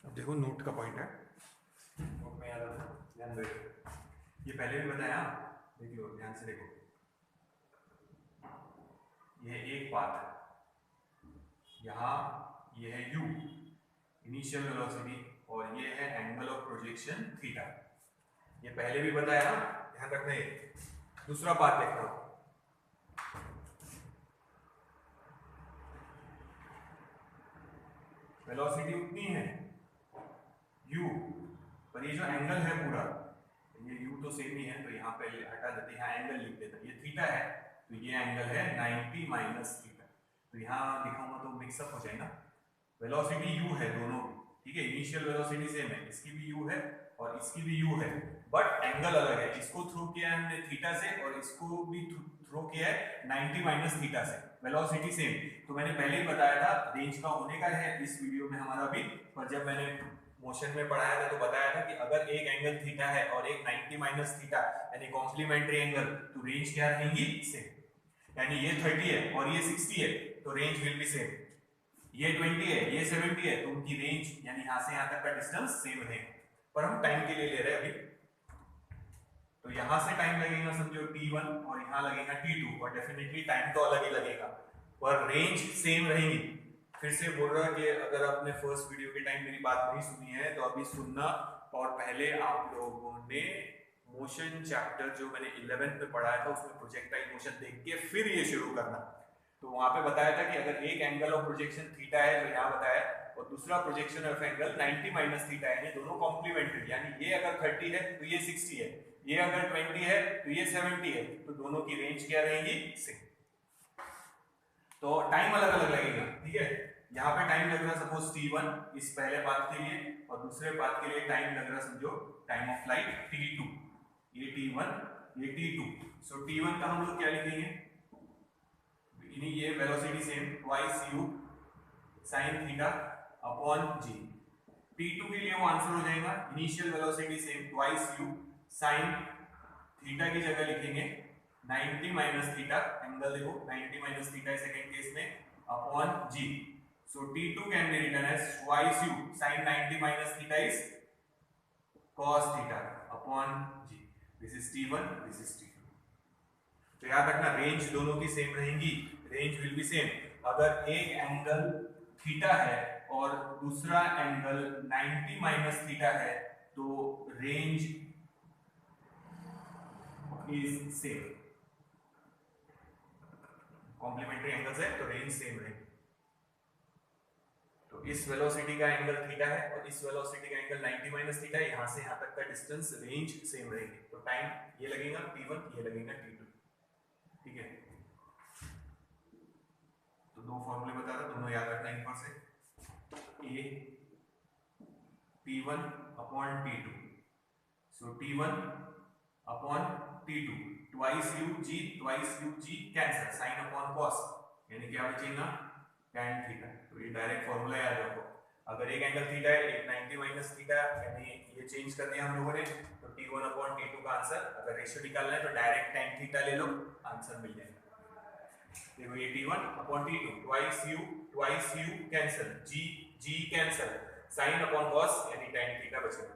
अब देखो नोट का पॉइंट है, नोट में याद रखो, ध्यान दो, ये पहले भी बताया, देख लो ध्यान से देखो, ये एक बात है, यहाँ ये है u इनिशियल वेलोसिटी और ये है एंगल ऑफ प्रोजेक्शन थीटा, ये पहले भी बताया ना, ध्यान रखना। ये दूसरा बात देखना, वेलोसिटी उतनी है u, पर ये जो एंगल है पूरा, ये u तो सेम ही है, तो यहाँ पे हटा देते हैं, यहाँ एंगल लिख देते हैं, ये थीटा है तो ये एंगल है 90 माइनस थीटा, तो यहाँ दिखाऊंगा तो मिक्सअप हो जाएगा। वेलोसिटी u है दोनों, ठीक है, इनिशियल वेलोसिटी सेम है, इसकी भी u है और इसकी भी u है, बट एंगल अलग है, इसको थ्रो किया है हमने थीटा से और इसको भी थ्रो किया है 90 माइनस थीटा से, वेलोसिटी सेम। तो मैंने पहले ही बताया था रेंज का होने का है इस वीडियो में हमारा भी, पर जब मैंने मोशन में पढ़ाया था तो बताया था कि अगर एक एंगल थीटा है और एक 90 माइनस थीटा यानी कॉम्प्लीमेंट्री एंगल, तो रेंज क्या रहेंगी, सेम, यानी ये 30 है और ये 60 है तो रेंज विल बी सेम, ये 20 है ये 70 है तो उनकी रेंज यानी यहां से यहां तक का डिस्टेंस सेम रहेगा, पर हम टाइम के लिए ले रहे हैं अभी, तो यहां से टाइम लगेगा समझो t1 और यहां लगेगा t2, और डेफिनेटली टाइम तो अलग ही लगेगा पर रेंज सेम रहेगी। फिर से बोल रहा कि अगर आपने फर्स्ट वीडियो के टाइम मेरी बात नहीं सुनी है तो अभी सुनना, और पहले आप लोगों ने मोशन चैप्टर जो मैंने 11th में पढ़ाया था उसमें प्रोजेक्टाइल मोशन देख के फिर ये शुरू करना। तो वहां पे बताया था कि अगर एक एंगल ऑफ प्रोजेक्शन थीटा है जो यहाँ बताया, और दूसरा projection of angle 90 minus theta है, दोनों कॉम्प्लीमेंट्री, यानी ये अगर 30 है तो ये 60 है, ये अगर 20 है तो ये 70 है, तो दोनों की रेंज क्या रहेगी, सेम। तो टाइम अलग अलग लगेगा, ठीक है, यहाँ पे टाइम लग रहा सपोज t1 इस पहले पाथ के लिए, और दूसरे पाथ के लिए टाइम लग रहा समझो टाइम ऑफ फ्लाइट t2, ये t1 ये t2। सो t1 का हम लोग क्या लिखेंगे, ये velocity same twice u sin theta upon g। t2 के लिए वो आंसर हो जाएगा initial velocity same twice u sin theta की जगह लिखेंगे 90 माइनस थीटा, एंगल देखो 90 माइनस थीटा सेकंड केस में, upon g। So T2 can be written as twice u sin 90 minus theta is cos theta upon g. This is T1, this is T2. तो याद रखना रेंज दोनों की सेम रहेंगी, रेंज विल बी सेम। अगर एक एंगल थीटा है और दूसरा एंगल 90 माइनस थीटा है तो range is same. Complementary angles है तो रेंज सेम रहेगी। तो इस वेलोसिटी का एंगल थीटा है और इस वेलोसिटी का एंगल 90 माइनस थीटा है, यहां से यहां तक का डिस्टेंस रेंज सेम रहेगी। तो टाइम ये लगेगा t1, ये लगेगा t2, ठीक है। तो दो फॉर्मूले बता रहा, दोनों याद रखना एक बार से, a t1 upon t2। So t1 upon t2 twice u g cancel, sine upon cos, यानी क्या बचेगा tan थीटा। तो ये डायरेक्ट फॉर्मूला याद रखो। अगर एक एंगल थीटा है, एक 90 माइनस थीटा, यानी ये चेंज कर दिया हम लोगों ने, तो t1 अपॉन t2 का आंसर, अगर रेशियो निकालना है तो डायरेक्ट tan थीटा ले लो, आंसर मिल जाएगा। देखो ये t1 upon t2 twice u cancel, g cancel, sine upon cos यानी tan थीटा बचेगा,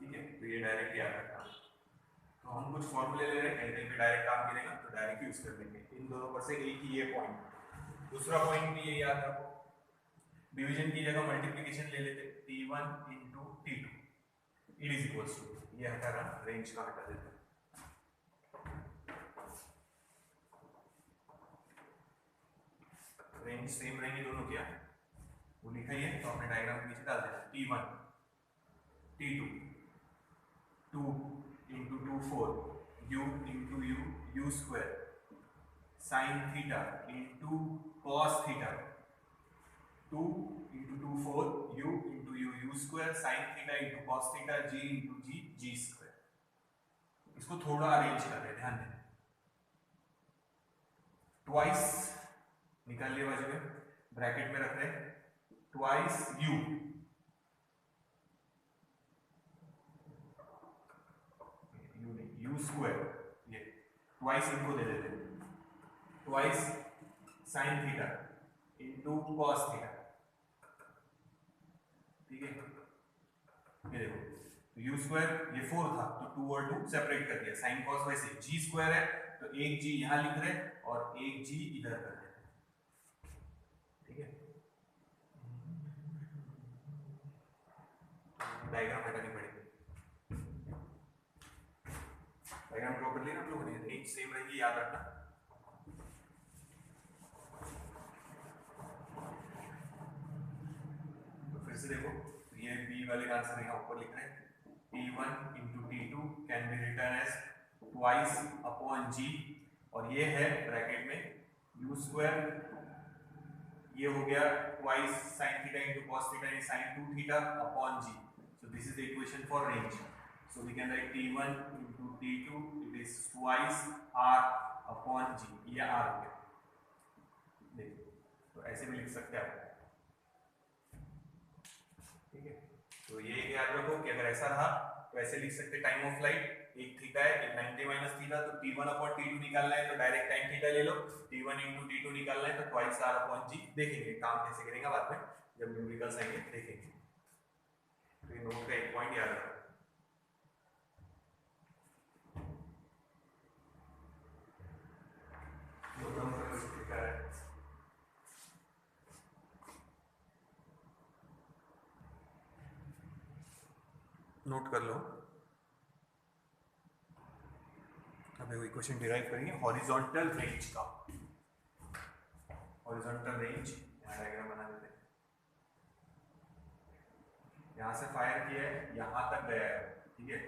ठीक है। तो ये डायरेक्ट याद रखना। तो हम कुछ फॉर्मूले ले रहे हैं, कहीं पे डायरेक्ट काम मिलेगा तो डायरेक्ट यूज कर लेंगे। इन दोनों पर से एक ही ये पॉइंट, दूसरा पॉइंट भी ये याद रखो, डिवीजन की जगह मल्टीप्लिकेशन ले लेते, t1 into t2 it is equals to, ये हटा रहा, रेंज का हटा देते, रेंज सेम रहेंगे दोनों, क्या वो लिखा ही है तो अपने डायग्राम के नीचे डाल देना। t1 t2 2 into 2 4 u into u square sin theta into cos theta 2 into 2 4 u into u square sin theta into cos theta g into g square। इसको थोड़ा अरेंज कर रहे हैं, ध्यान दें, ट्वाइस निकाल लिया बाजू में, ब्रैकेट में रख रहे हैं ट्वाइस u स्क्वायर, ये ट्वाइस इनको दे देते हैं, twice sine theta into cos theta, ठीक है। ये देखो u स्क्वायर ये 4 था तो 2 और 2 सेपरेट कर दिया, साइन कॉस वैसे g स्क्वायर है तो एक g यहां लिख रहे हैं और एक g इधर कर रहे हैं, ठीक है। डायग्राम हटानी पड़ेगी, डायग्राम ड्रॉ कर लिया आप लोगों ने, रेंज सेम रहेगी, याद रखना। तो फिर से देखो, ये बी वाले का आंसर यहाँ ऊपर लिख रहे हैं, t1 into t2 can be written as twice upon g, और ये है ब्रैकेट में u स्क्वायर, ये हो गया twice sin theta into cos theta यानी sin 2 theta upon g। So this is the equation for range. So we can write t1 into t2, it is twice r upon g, ये r हो गया, देखिए तो ऐसे भी लिख सकते हैं आप, ठीक है। तो ये याद रखो कि अगर ऐसा रहा तो ऐसे लिख सकते टाइम ऑफ फ्लाइट, एक थीटा है, एक 90 माइनस थीटा, तो t1 अपॉन t2 निकालना है तो डायरेक्ट tan थीटा ले लो, t1 into t2 निकालना है तो ट्वाइस r अपॉन g। देखेंगे काम कैसे करेंगे बाद में, जब न्यूमेरिकल्स आएंगे देखेंगे। तो ये नोट का एक पॉइंट याद रखो, नोट कर लो। अब एक क्वेश्चन डिराइव करेंगे हॉरिजॉन्टल रेंज का, हॉरिजॉन्टल रेंज, यहाँ डायग्राम बना देते हैं, यहाँ से फायर किया है यहाँ तक गया है, ठीक है।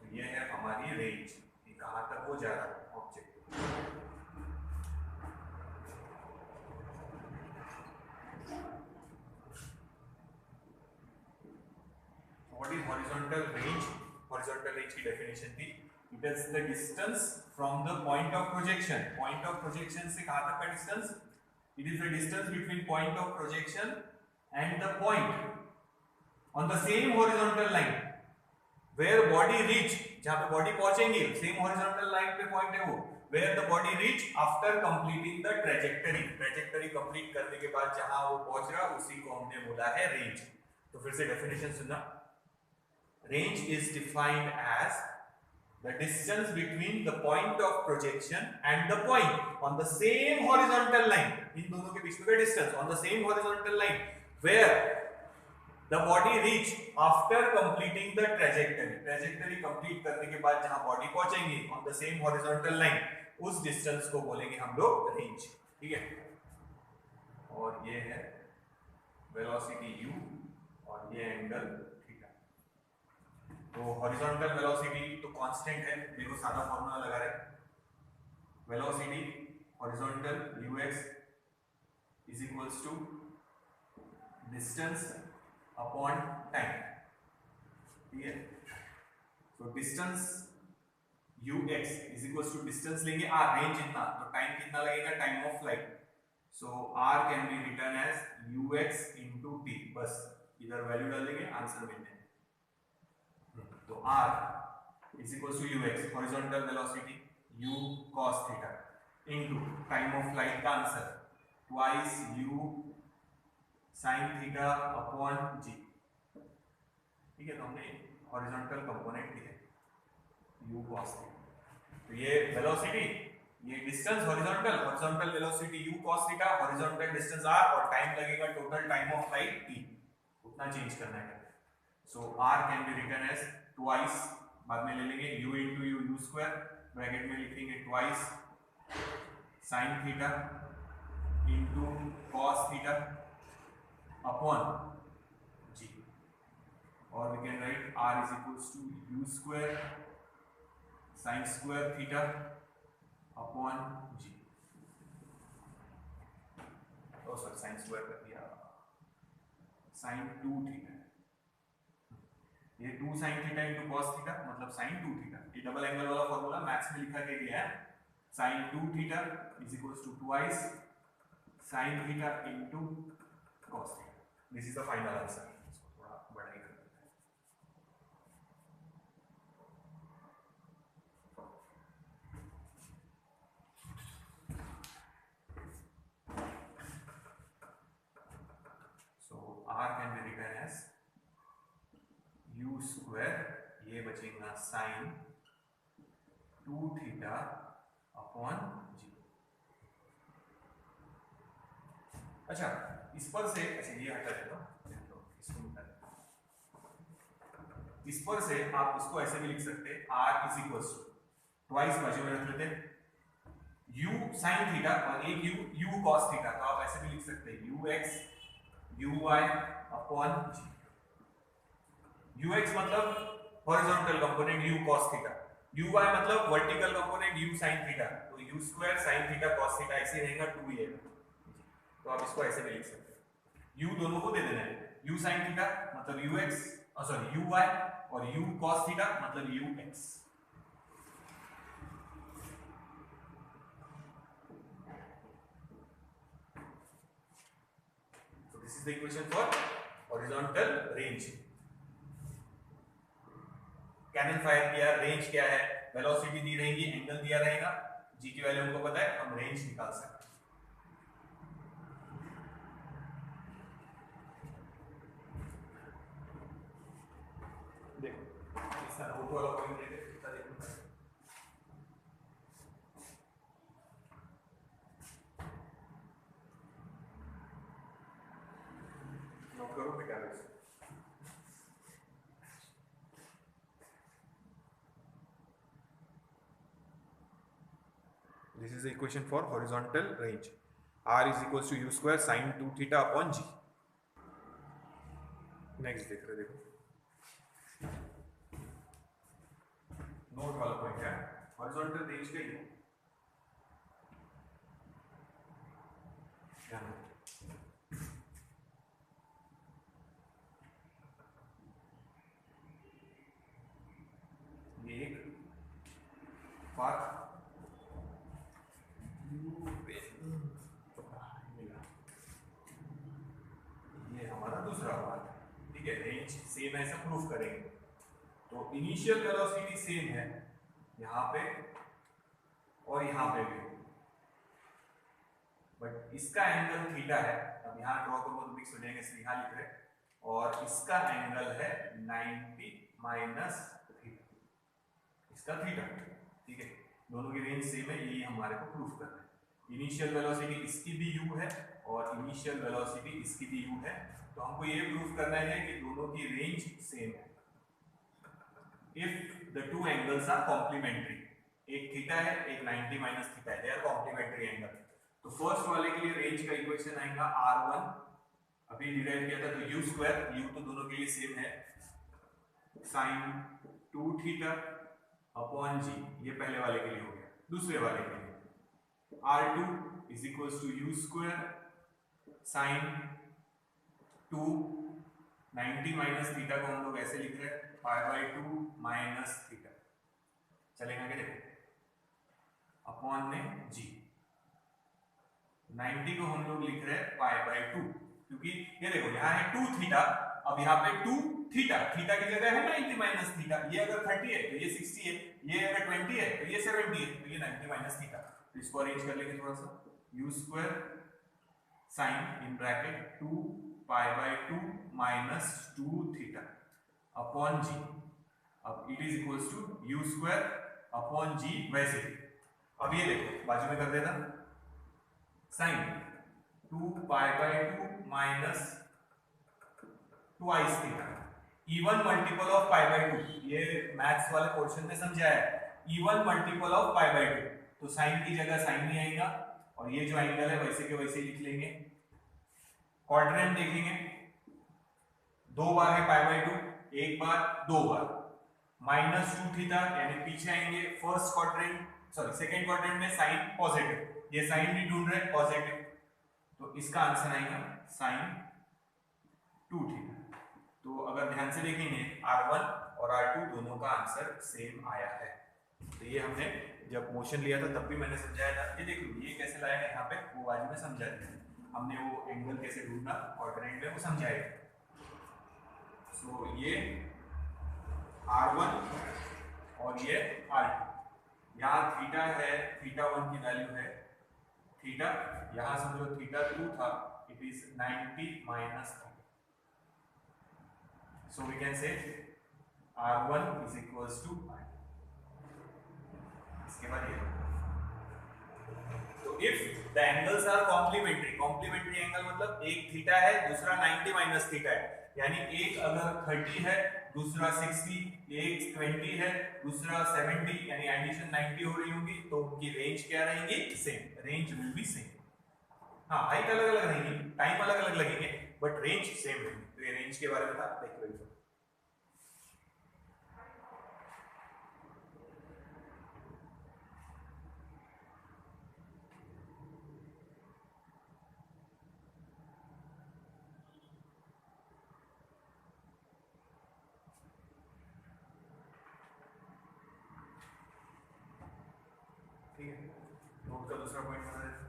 तो ये है हमारी रेंज, ये कहाँ तक वो जा रहा है ऑब्जेक्ट, हॉरिजॉन्टल रेंज की डेफिनेशन थी, it is the distance from the point of projection, point of projection से कहां तक का distance, it is the distance between point of projection and the point on the same horizontal line where body reach, जहां पे बॉडी पहुंचेंगी सेम हॉरिजॉन्टल लाइन पे पॉइंट है वो, where the body reach after completing the trajectory complete करने के बाद जहां वो पहुंच रहा उसी को हमने बोला है रेंज। तो फिर से डेफिनेशन सुनना, range is defined as the distance between the point of projection and the point on the same horizontal line, इन दोनों के बीच में का distance on the same horizontal line where the body reach after completing the trajectory complete करने के बाद जहां बॉडी पहुंचेंगी on the same horizontal line, उस डिस्टेंस को बोलेंगे हम लोग रेंज। ठीक है, और ये है वेलोसिटी u और ये एंगल थीटा। तो हॉरिजॉन्टल वेलोसिटी तो कांस्टेंट है, देखो सादा फॉर्मूला लगा रहे, velocity horizontal ux is equals to distance upon time. ठीक है, तो distance ux is equals to distance लेंगे r, रेंज इतना, तो टाइम कितना लगेगा, time of flight, so r can be written as ux into t, बस इधर वैल्यू डाल देंगे आंसर मिल जाएगा। तो r is equals to ux horizontal velocity u cos theta into time of flight का answer twice u sin theta upon g। ठीक है, तो हमने हॉरिजॉन्टल कंपोनेंट दिया u cos थीटा, तो ये वेलोसिटी, ये distance horizontal velocity u cos theta, horizontal distance r और टाइम लगेगा total time of flight t, उतना चेंज करना है। So r can be written as twice, बाद में ले लेंगे u into u square, bracket में लिखेंगे twice sin theta into cos theta upon g, और we can write r is equals to u square sin square theta upon g, oh sorry sin square कर दिया, sin 2 थीटा, ये 2 sin theta into cos theta मतलब sin 2 थीटा, ये डबल एंगल वाला फॉर्मूला मैथ्स में लिखा गया है, sin 2 theta is equals to twice sin theta into cos theta, this is the final answer। थोड़ा बड़ा ही कर देते हैं। r can be written as u square, ये बचेगा sin 2 थीटा अपॉन g। अच्छा, इस पर से, अच्छा ये हटा देता हूं, इसको मिटा देता हूं। इस पर से आप इसको ऐसे भी लिख सकते हैं, r is equals to twice बाजू में रख लेते हैं u sin थीटा और एक u cos थीटा, तो आप ऐसे भी लिख सकते हैं ux uy upon g। ux मतलब horizontal component u cos theta, uy मतलब vertical component u sin theta, तो u square sin theta cos theta ऐसे रहेगा 2a, तो आप इसको ऐसे भी लिख सकते हैं। u दोनों को दे देना है, u sin थीटा मतलब ux, सॉरी uy, और u cos थीटा मतलब ux। So this is the equation for horizontal range। Cannon fire किया, रेंज क्या है, वेलोसिटी दी रहेगी, एंगल दिया रहेगा, जी की वैल्यू हमको पता है, हम रेंज निकाल सकते हैं। देखो इस तरह आउट वाला पॉइंट लेते हैं, कितना देखो नोट करो बेटा। This is the equation for horizontal range. R is equals to u square sin 2 theta upon g। Next देख रहे, देखो नोट वाला पॉइंट है, हॉरिजॉन्टल रेंज का ही है, पाथ ये हमारा दूसरा पाथ, ठीक है। रेंज सेम है, ऐसा प्रूफ करेंगे। तो इनिशियल वेलोसिटी सेम है यहाँ पे और यहाँ पे भी, बट इसका एंगल थीटा है। अब यहाँ ड्रॉ करूंगा तो मिक्स हो जाएंगे, इसलिए यहाँ लिख रहे हैं। और इसका एंगल है 90 माइनस थीटा, इसका थीटा, ठीक है। दोनों की रेंज सेम है, यही हमारे को प्रूफ करना है। इनिशियल वेलोसिटी इसकी भी u है और इनिशियल वेलोसिटी इसकी भी u है, तो हमको ये प्रूफ करना है कि दोनों की रेंज सेम है। If the two angles are complementary, एक थीटा है एक 90 माइनस थीटा है, दे आर कॉम्प्लीमेंट्री एंगल। तो फर्स्ट वाले के लिए रेंज का इक्वेशन आएगा r1, अभी डिराइव किया था, तो u स्क्वायर, u तो दोनों के लिए सेम है, sin 2 थीटा अपॉन g, ये पहले वाले के लिए हो गया। दूसरे वाले के लिए r2 is equals to u square sin 2 90 minus theta को हम लोग ऐसे लिख रहे हैं π/2 माइनस थीटा, चलेगा क्या, देखो अपॉन में g। 90 को हम लोग लिख रहे हैं π/2, क्योंकि ये देखो यहाँ है 2 थीटा, अब यहाँ पे 2 थीटा, थीटा की जगह है 90 माइनस थीटा। ये अगर 30 है तो ये 60 है, ये अगर 20 है तो ये 70 है, तो ये 90 माइनस थीटा। तो इसको अरेंज कर लेंगे थोड़ा सा, u square sine in bracket 2 π/2 minus 2 theta upon g। अब it is equals to u square upon g वैसे। अब ये देखो बाजू में कर देना, sine 2 π/2 minus twice theta, even multiple of π/2, ये मैथ्स वाले पोर्शन में समझाया है, इवन मल्टीपल ऑफ π/2। तो साइन की जगह साइन नहीं आएगा, और ये जो एंगल है वैसे के वैसे लिख लेंगे। क्वाड्रेंट देखेंगे, 2 बार है π/2, एक बार, 2 बार, माइनस 2 थीटा, यानी पीछे आएंगे first quadrant, sorry second quadrant में साइन पॉजिटिव, ये साइन भी ढूंढ रहे हैं पॉजिटिव, तो इसका आंसर आएगा साइन 2 थीटा। तो अगर ध्यान से देखेंगे r1 और r2 दोनों का आंसर सेम आया है। तो ये हमने जब मोशन लिया था तब भी मैंने समझाया था, ये देख लो ये कैसे लाया है यहाँ पे, वो बाजू में समझा दिया, हमने वो एंगल कैसे ढूंढना क्वाड्रेंट में वो समझाया। सो ये r1 और ये r2, यहाँ थीटा है, थीटा 1 की वैल्यू है थीटा, यहाँ समझो थीटा 2 था, it is 90 minus theta. So we can say r1 is equals to r2। इसके बाद ये, तो if the angles are complementary, complementary angle मतलब एक थीटा है दूसरा 90 माइनस थीटा है, यानी एक अगर 30 है दूसरा 60, एक 20 है दूसरा 70, यानी एडिशन 90 हो रही होगी, तो उनकी रेंज क्या रहेंगी, same, range will be same. हाँ हाइट अलग अलग रहेंगी, टाइम अलग अलग लगेंगे, बट रेंज सेम रहेंगी। तो ये रेंज के बारे में था, देखिए ठीक है। नोट का दूसरा पॉइंट बना देते हैं।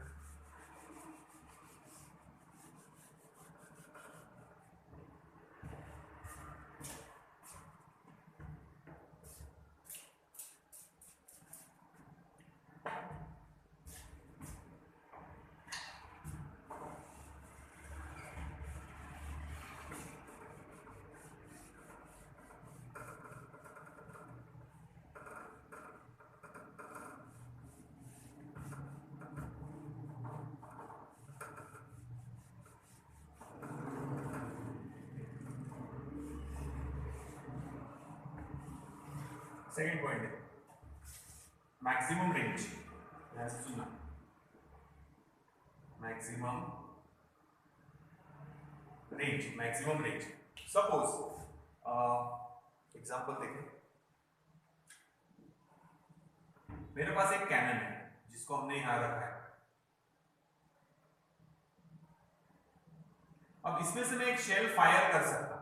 सेकेंड पॉइंट है मैक्सिमम रेंज, यहां से सुनना, maximum range, maximum range. Suppose example देखें, मेरे पास एक कैनन है जिसको हमने यहां रखा है। अब इसमें से मैं एक शेल फायर कर सकता,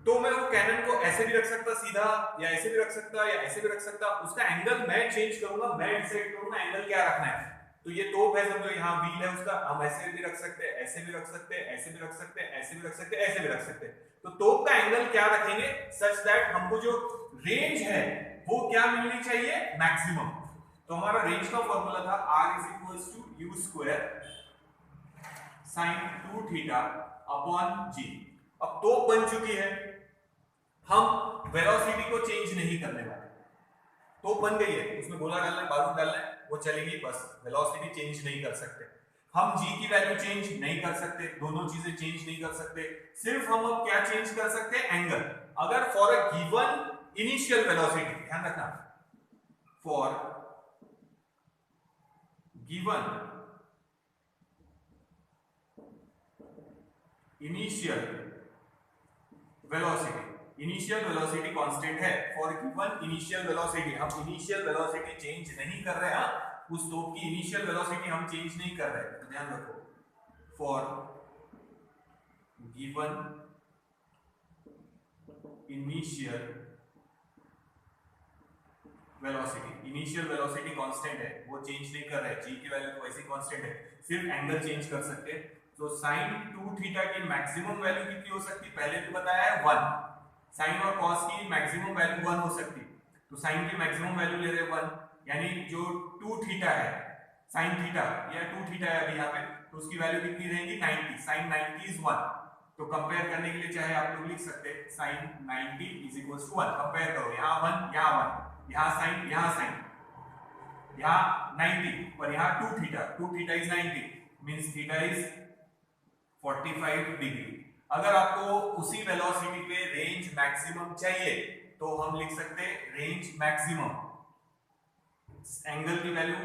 तो मैं वो कैनन को ऐसे भी रख सकता सीधा, या ऐसे भी रख सकता, या ऐसे भी रख सकता। उसका एंगल मैं चेंज करूंगा, मैं डिसाइड करूंगा एंगल क्या रखना है। तो ये तोप है, समझो यहाँ व्हील है उसका, हम ऐसे भी रख सकते हैं, ऐसे भी रख सकते हैं, ऐसे भी रख सकते हैं, ऐसे भी रख सकते हैं, ऐसे भी रख सकते हैं। तो तोप का एंगल क्या रखेंगे सच दैट हमको जो रेंज है वो क्या मिलनी चाहिए, मैक्सिमम। तो हमारा रेंज का फॉर्मूला था r is equals to u square sin 2 theta upon g। अब तोप बन चुकी है, हम वेलोसिटी को चेंज नहीं करने वाले। तो बन गई है, उसमें गोला डालना है, बारूद डालना है, वो चलेगी बस। वेलोसिटी चेंज नहीं कर सकते हम, g की वैल्यू चेंज नहीं कर सकते, दोनों चीजें चेंज नहीं कर सकते। सिर्फ हम अब क्या चेंज कर सकते हैं, एंगल। अगर for a given initial velocity, ध्यान रखना, for given initial velocity, initial velocity constant है। फॉर गिवन इनिशियल वेलोसिटी, हम इनिशियल वेलोसिटी चेंज नहीं कर रहे हैं, उस तोप की इनिशियल वेलोसिटी हम चेंज नहीं कर रहे, तो ध्यान रखो। For given initial velocity, initial velocity constant है, वो चेंज नहीं कर रहे, जी की वैल्यू तो वैसे कांस्टेंट है, सिर्फ एंगल चेंज कर सकते हैं। तो sin 2 थीटा की मैक्सिमम वैल्यू कितनी हो सकती है, पहले भी बताया है 1। sin और cos की मैक्सिमम वैल्यू 1 हो सकती है, तो sin की मैक्सिमम वैल्यू ले रहे 1, यानी जो 2 थीटा है, sin थीटा या 2 थीटा है अभी यहाँ पे, तो उसकी वैल्यू कितनी रहेगी 90, sin 90 इज 1। तो कंपेयर करने के लिए चाहे आप लोग लिख सकते हैं sin 90 is equals to 1। Compare करो, यहाँ 1 यहाँ 1, यहाँ sin यहाँ 90 और यहाँ 2 theta, 2 theta is 90 means theta is 45 degree. अगर आपको उसी वेलोसिटी पे रेंज मैक्सिमम चाहिए तो हम लिख सकते हैं रेंज मैक्सिमम, एंगल की वैल्यू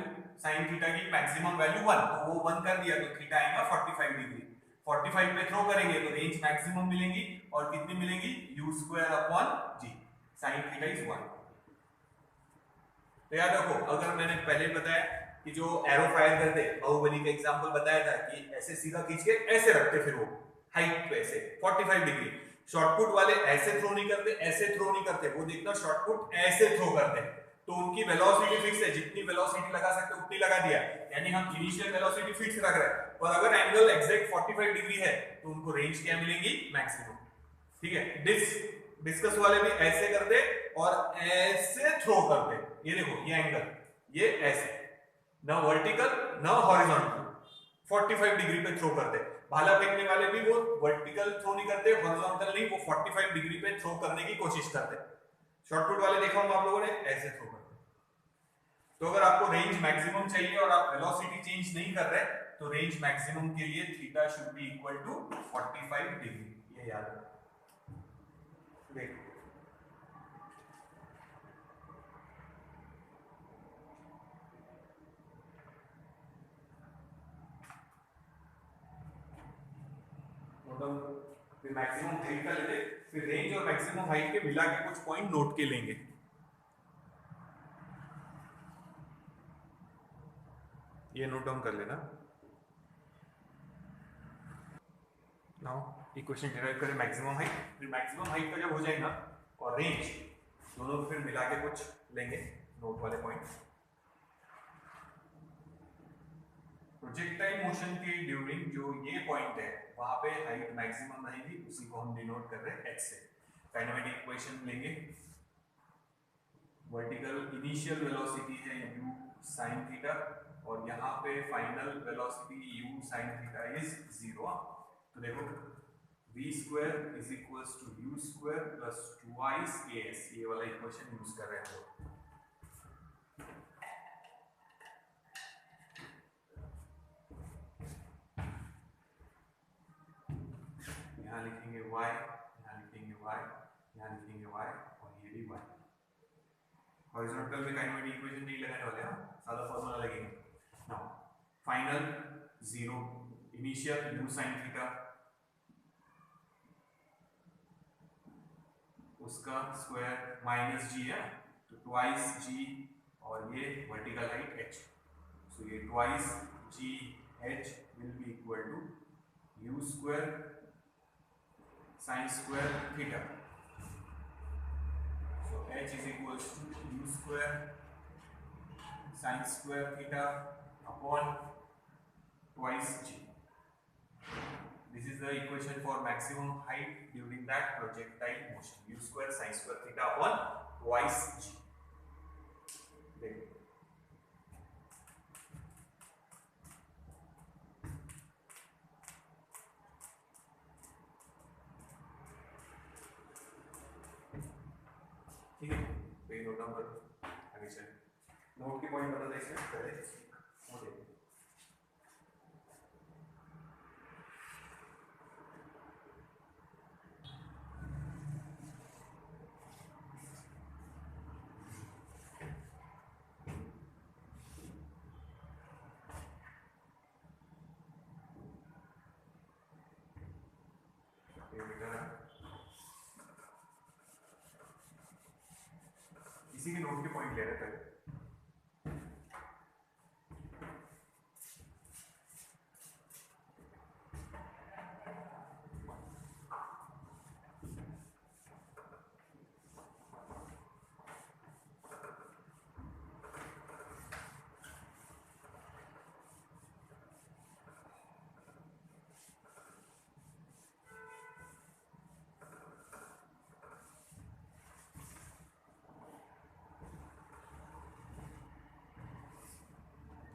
sin थीटा की मैक्सिमम वैल्यू 1, तो वो 1 कर दिया तो थीटा आएगा 45 डिग्री। 45 पे थ्रो करेंगे तो रेंज मैक्सिमम मिलेगी, और कितनी मिलेगी, u square upon g, sin theta is 1। तो याद रखो, अगर मैंने पहले बताया कि जो एरो फायर करते, बाहुबली का एग्जांपल बताया था कि ऐसे सीधा खींच के ऐसे रखते, फिर वो हाइट पे ऐसे 45 डिग्री। शॉर्टपुट वाले ऐसे थ्रो नहीं करते, ऐसे थ्रो नहीं करते, वो देखना शॉर्टपुट ऐसे थ्रो करते हैं। तो उनकी वेलोसिटी फिक्स है, जितनी वेलोसिटी लगा सकते उतनी लगा दिया, यानी हम इनिशियल वेलोसिटी फिक्स रख रहे हैं। और अगर एंगल एग्जैक्ट 45 डिग्री है तो उनको रेंज क्या मिलेगी, मैक्सिमम। ठीक है, डिस्कस वाले भी ऐसे करते और ऐसे थ्रो करते। ये देखो, ये एंगल, ये ऐसे, ना वर्टिकल ना हॉरिजॉन्टल, 45 डिग्री पे थ्रो करते। भाला फेंकने वाले भी वो वर्टिकल थ्रो नहीं करते, हॉरिजॉन्टल नहीं, वो 45 डिग्री पे थ्रो करने की कोशिश करते। शॉर्टपुट वाले देखा होगा आप लोगों ने, ऐसे थ्रो करते। तो अगर आपको रेंज मैक्सिमम चाहिए और आप वेलोसिटी चेंज नहीं कर रहे, तो रेंज मैक्सिमम के लिए theta should be equal to 45 degree, ये याद रखो। देखो फिर मैक्सिमम हाइट का लेते, फिर रेंज और मैक्सिमम हाइट के मिला के कुछ पॉइंट नोट के लेंगे। ये नोट डाउन कर लेना। नाउ इक्वेशन डिराइव करें मैक्सिमम हाइट, फिर मैक्सिमम हाइट का जब हो जाएगा और रेंज, दोनों फिर मिला के कुछ लेंगे नोट वाले पॉइंट। प्रोजेक्टाइल मोशन के ड्यूरिंग जो ये पॉइंट है वहां पे हाइट मैक्सिमम रहेगी, उसी को हम डिनोट कर रहे हैं h से। काइनेमेटिक इक्वेशन लेंगे, वर्टिकल इनिशियल वेलोसिटी है u sin थीटा, और यहाँ पे final velocity u sin theta is 0। तो देखो v square is equals to u square plus 2ice as, ये वाला इक्वेशन यूज कर रहे हैं। यहाँ लिखेंगे y, यहाँ लिखेंगे y, यहाँ लिखेंगे y, और ये भी y। हॉरिजॉन्टल में काइनेमेटिक इक्वेशन नहीं लगाने वाले, हाँ, सादा फॉर्मूला लगेगा। Now final 0, initial u sin theta, उसका स्क्वायर माइनस g है, तो ट्वाइस g, और ये वर्टिकल हाइट h, सो ये twice g h will be equal to u square sin square theta. So h is equals to u square sin square theta upon twice g. This is the equation for maximum height during that projectile motion. U square sin square theta upon twice g. देखो ठीक है, तो ये नोट डाउन करो, आगे चले। नोट के पॉइंट बता दे इसमें पहले वो देखो। इसी के नोट के पॉइंट ले रहे हैं पहले।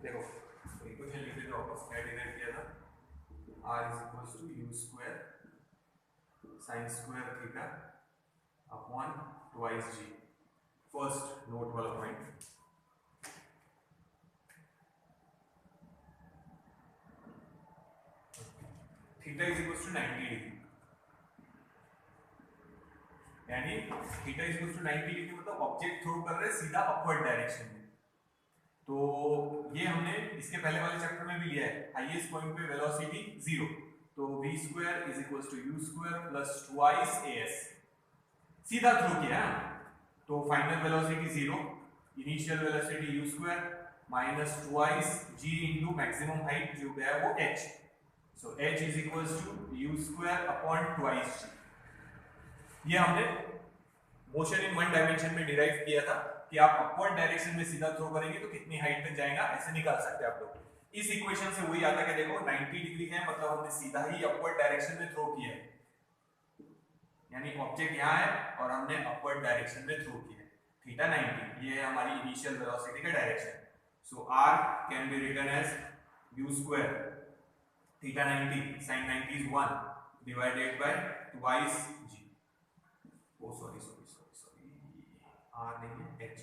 देखो तो इक्वेशन लिख देते वापस, क्या डिराइव किया था, r is equals to u square sin square theta upon twice g। First note वाला point, theta is equals to 90 degree, यानी theta is equals to 90 degree मतलब ऑब्जेक्ट थ्रो कर रहे हैं सीधा अपवर्ड डायरेक्शन में। तो ये हमने इसके पहले वाले चैप्टर में भी लिया है, हाईएस्ट पॉइंट पे वेलोसिटी 0, तो v square is equals to u square plus twice as, सीधा थ्रो किया है। तो final velocity 0, initial velocity u square minus twice g into maximum height जो गया वो h, so h is equals to u square upon twice g। ये हमने मोशन इन वन डायमेंशन में डिराइव किया था कि आप अपवर्ड डायरेक्शन में सीधा थ्रो करेंगे तो कितनी हाइट तक जाएगा, ऐसे निकाल सकते हैं आप लोग। इस इक्वेशन से वही आता है कि देखो 90 डिग्री है मतलब हमने सीधा ही अपवर्ड डायरेक्शन में थ्रो किया है, यानी ऑब्जेक्ट यहाँ है और हमने अपवर्ड डायरेक्शन में थ्रो किया है। थीटा 90 ये है हमारी इनिशियल वेलोसिटी का direction, so r can be written as u square theta 90 sin 90 is 1 divided by twice g। Oh sorry r नहीं है h,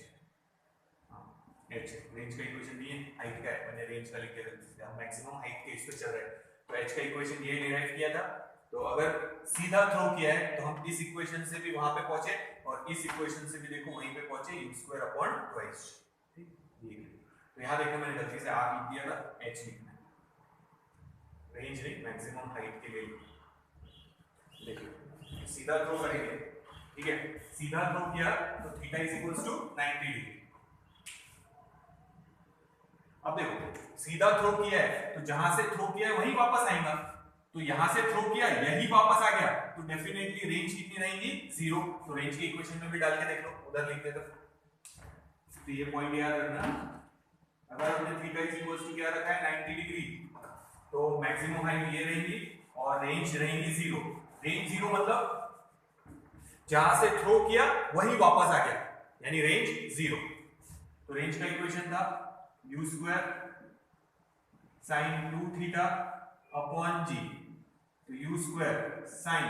हाँ h रेंज का इक्वेशन नहीं है, हाइट का है, मैंने रेंज का लिख दिया, हम मैक्सिमम हाइट के इस पे चल रहे हैं, तो h का इक्वेशन ये डिराइव किया था। तो अगर सीधा थ्रो किया है तो हम इस इक्वेशन से भी वहां पे पहुंचे और इस इक्वेशन से भी देखो वहीं पे पहुंचे, u स्क्वायर अपॉन ट्वाइस, ठीक ये। तो यहां देखो मैंने गलती से r लिख दिया था, h लिखना है, रेंज नहीं मैक्सिमम हाइट के लिए। देखिए सीधा थ्रो करेंगे, ठीक है, सीधा थ्रो किया तो theta is equals to 90 degree. अब देखो सीधा थ्रो किया है तो जहां से थ्रो किया है वहीं वापस आएगा, तो यहां से थ्रो किया यही वापस आ गया, तो डेफिनेटली रेंज कितनी रहेगी 0। तो रेंज के इक्वेशन में भी डाल के देख लो, उधर लिख देता। तो ये पॉइंट याद रखना, अगर हमने थीटा इज इक्वल्स टू क्या रखा है 90 डिग्री, तो मैक्सिमम हाइट ये रहेगी और रेंज रहेगी 0। रेंज 0 मतलब जहां से थ्रो किया वही वापस आ गया, यानी रेंज 0। तो रेंज का इक्वेशन था u square sin 2 theta upon g, तो u square sin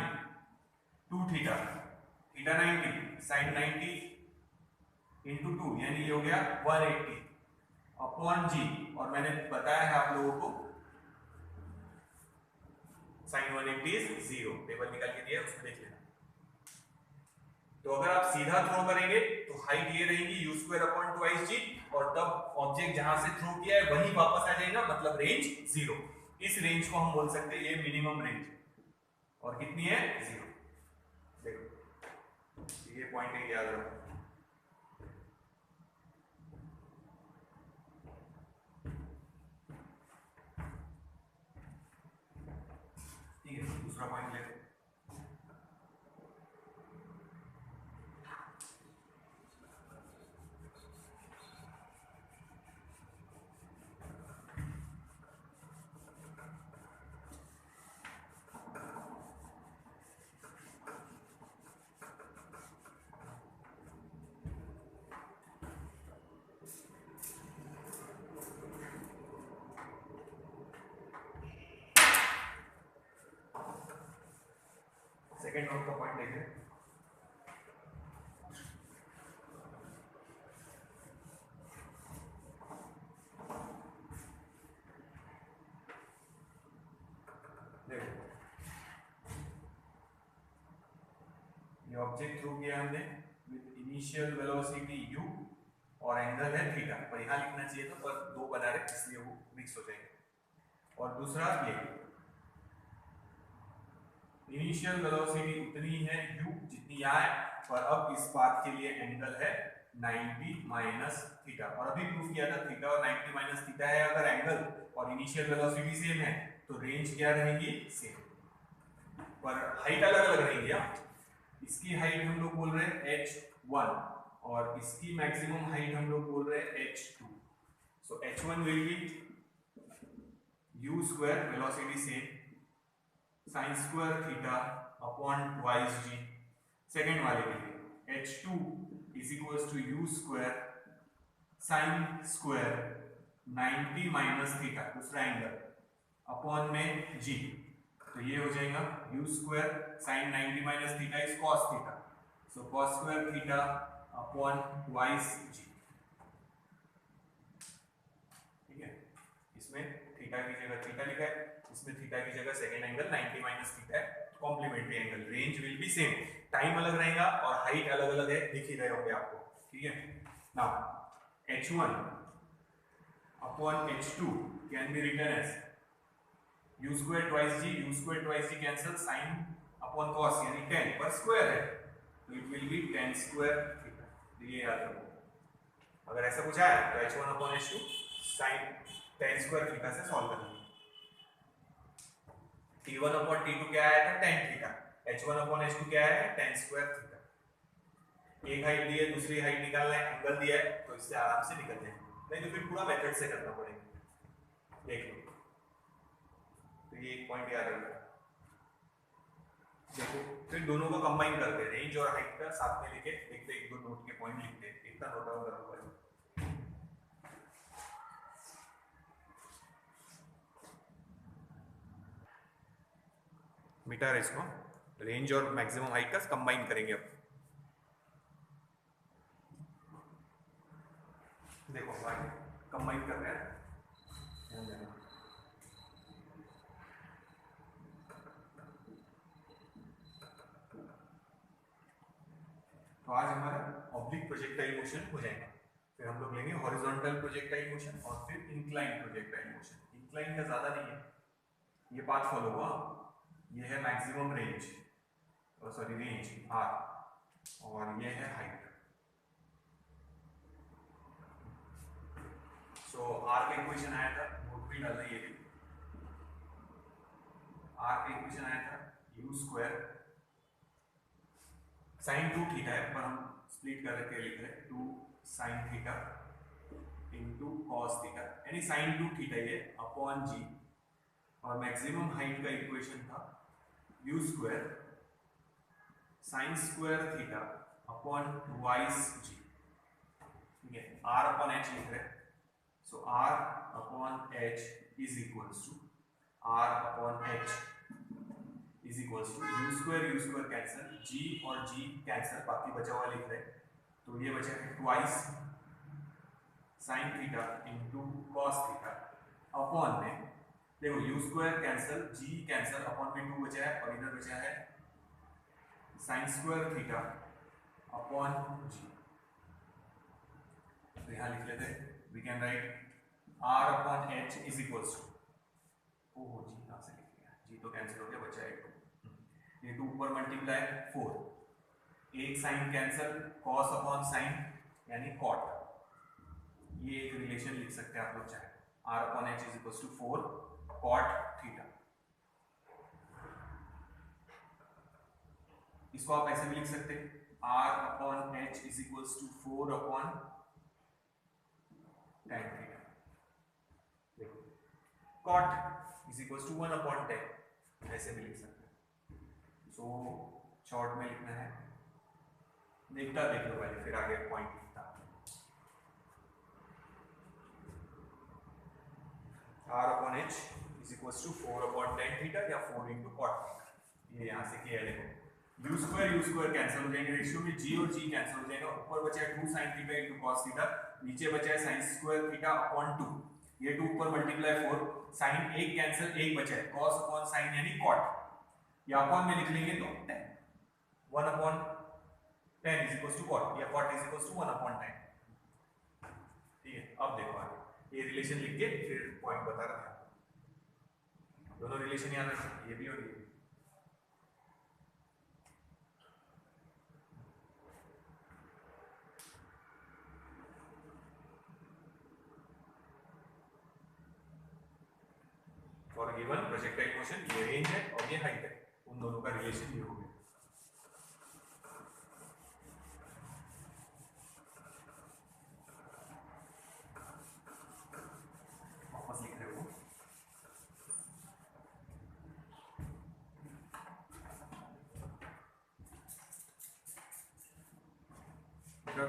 2 theta, theta 90 sin 90 into 2 यानी ये हो गया 180 अपॉन g, और मैंने बताया है आप लोगों को sin 180 इज 0, टेबल निकाल के दिया उसमें देख लेना। तो अगर आप सीधा थ्रो करेंगे तो हाइट ये रहेगी u square upon twice g, और तब ऑब्जेक्ट जहां से थ्रो किया है वही वापस आ जाएगा, मतलब रेंज 0। इस रेंज को हम बोल सकते हैं ये मिनिमम रेंज, और कितनी है 0। देखो ये पॉइंट है, याद रखो। ठीक है, दूसरा पॉइंट लेते हैं। सेकेंड नोट का पॉइंट देखें। देखो ये ऑब्जेक्ट थ्रू किया हमने विद इनिशियल वेलोसिटी u और एंगल है थीटा, पर यहाँ लिखना चाहिए था पर दो बना रहे इसलिए वो मिक्स हो जाएंगे। और दूसरा ये इनिशियल वेलोसिटी उतनी है u जितनी यहाँ है, और अब इस पाथ के लिए एंगल है 90 माइनस थीटा, और अभी प्रूफ किया था थीटा और 90 माइनस थीटा है। अगर एंगल और इनिशियल वेलोसिटी सेम है तो रेंज क्या रहेगी, सेम, पर हाइट अलग अलग रहेगी। इसकी हाइट हम लोग बोल रहे हैं h1 और इसकी मैक्सिमम हाइट हम लोग बोल रहे हैं h2। So h1 will be u square, velocity same, sin square theta upon twice g। Second वाले के लिए h2 is equals to u square sin square 90 minus theta, दूसरा एंगल, अपॉन में g। तो ये हो जाएगा u square sin 90 minus theta is cos theta, so cos square theta upon twice g। ठीक है, इसमें थीटा की जगह थीटा लिखा है, इसमें थीटा की जगह सेकेंड एंगल 90 माइनस थीटा है, complementary angle. Range will be same, time अलग रहेगा और हाइट अलग अलग है, दिख ही रहे होंगे आपको। ठीक है, now h1 upon h2 can be written as u square twice g, u square twice g cancel, sin अपॉन cos यानी 10 पर स्क्वायर है तो it will be 10 square theta. ये याद रखो, अगर ऐसा पूछा है तो h1 upon h2 sin 10 square theta से सॉल्व करना। t1 अपॉन t2 क्या आया था, tan theta, h1 upon h2 क्या आया है, tan स्क्वायर थीटा। एक हाइट दी है, दूसरी हाइट निकालना है, एंगल दिया है, तो इससे आराम से निकल जाएंगे, नहीं तो फिर पूरा मेथड से करना पड़ेगा। देख लो, तो ये एक पॉइंट याद रखना। देखो फिर दोनों को कंबाइन करते हैं, रेंज और हाइट का साथ में लेके देखते, एक दो नोट के पॉइंट लिखते हैं, इतना नोट डाउन करना पड़ेगा। मिटा रहे इसको, रेंज और मैक्सिमम हाइट का कंबाइन करेंगे अब। देखो कंबाइन कर रहे हैं, तो आज हमारा ऑब्लिक प्रोजेक्टाइल मोशन हो जाएगा। फिर हम लोग लेंगे हॉरिजॉन्टल प्रोजेक्टाइल मोशन और फिर इंक्लाइन प्रोजेक्टाइल मोशन। इंक्लाइन का ज्यादा नहीं है, ये पाथ फॉलो हुआ, ये है maximum range, sorry range r, और ये है हाइट। सो r का इक्वेशन आया था, नोट भी डालना, ये भी r का इक्वेशन आया था u स्क्वायर sin 2 थीटा है, पर हम स्प्लिट करके लिख रहे हैं 2 sin theta into cos theta, यानी sin 2 थीटा ये अपॉन g, और मैक्सिमम हाइट का इक्वेशन था u square sin square theta upon twice g। ठीक है, r अपॉन h लिख रहे हैं, so r upon h is equals to r upon h is equals to u square cancel, g और g कैंसिल, बाकी बचा हुआ लिख रहे हैं, तो ये बचा है twice sin theta into cos theta upon में, देखो u square cancel, g cancel, upon में 2 बचा है, और इधर बचा है sin square theta upon g। तो यहाँ लिख लेते हैं, we can write r upon h is equals to, oh जी कहाँ से लिख लिया, g तो कैंसिल हो गया, बचा है 2, ये 2 ऊपर मल्टीप्लाई 4, एक sine cancel, cos upon sine यानी cot, ये एक रिलेशन लिख सकते हैं आप लोग चाहे, r upon h is equals to 4 cot theta. इसको आप ऐसे भी लिख सकते हैं, r upon h is equals to 4 upon tan theta. देखो cot is equals to 1 upon tan, ऐसे भी लिख सकते हैं। सो शॉर्ट में लिखना है, देखता देख लो पहले, फिर आगे पॉइंट लिखता। r upon h is equals to 4 upon tan theta या 4 इंटू cot थीटा, ये यहाँ से किया है। देखो यू स्क्वायर कैंसिल हो जाएंगे, रेशियो में जी और जी कैंसिल हो जाएगा, ऊपर बचा है 2 sin theta into cos theta, नीचे बचा है sin स्क्वायर थीटा अपॉन 2, ये 2 ऊपर मल्टीप्लाई 4, sin एक कैंसिल, एक बचा है cos अपॉन sin यानी cot, या अपॉन में लिख लेंगे तो 10, 1 upon 10 is equals to cot, या cot is equals to 1 upon 10। ठीक है, अब देखो आगे ये रिलेशन लिख के फिर पॉइंट बता रहा था, दोनों रिलेशन याद रखना, ये भी और ये भी। फॉर गिवन प्रोजेक्टाइल मोशन, ये रेंज है और ये हाइट है, उन दोनों का रिलेशन ये हो गया। वापस लिख रहे हो,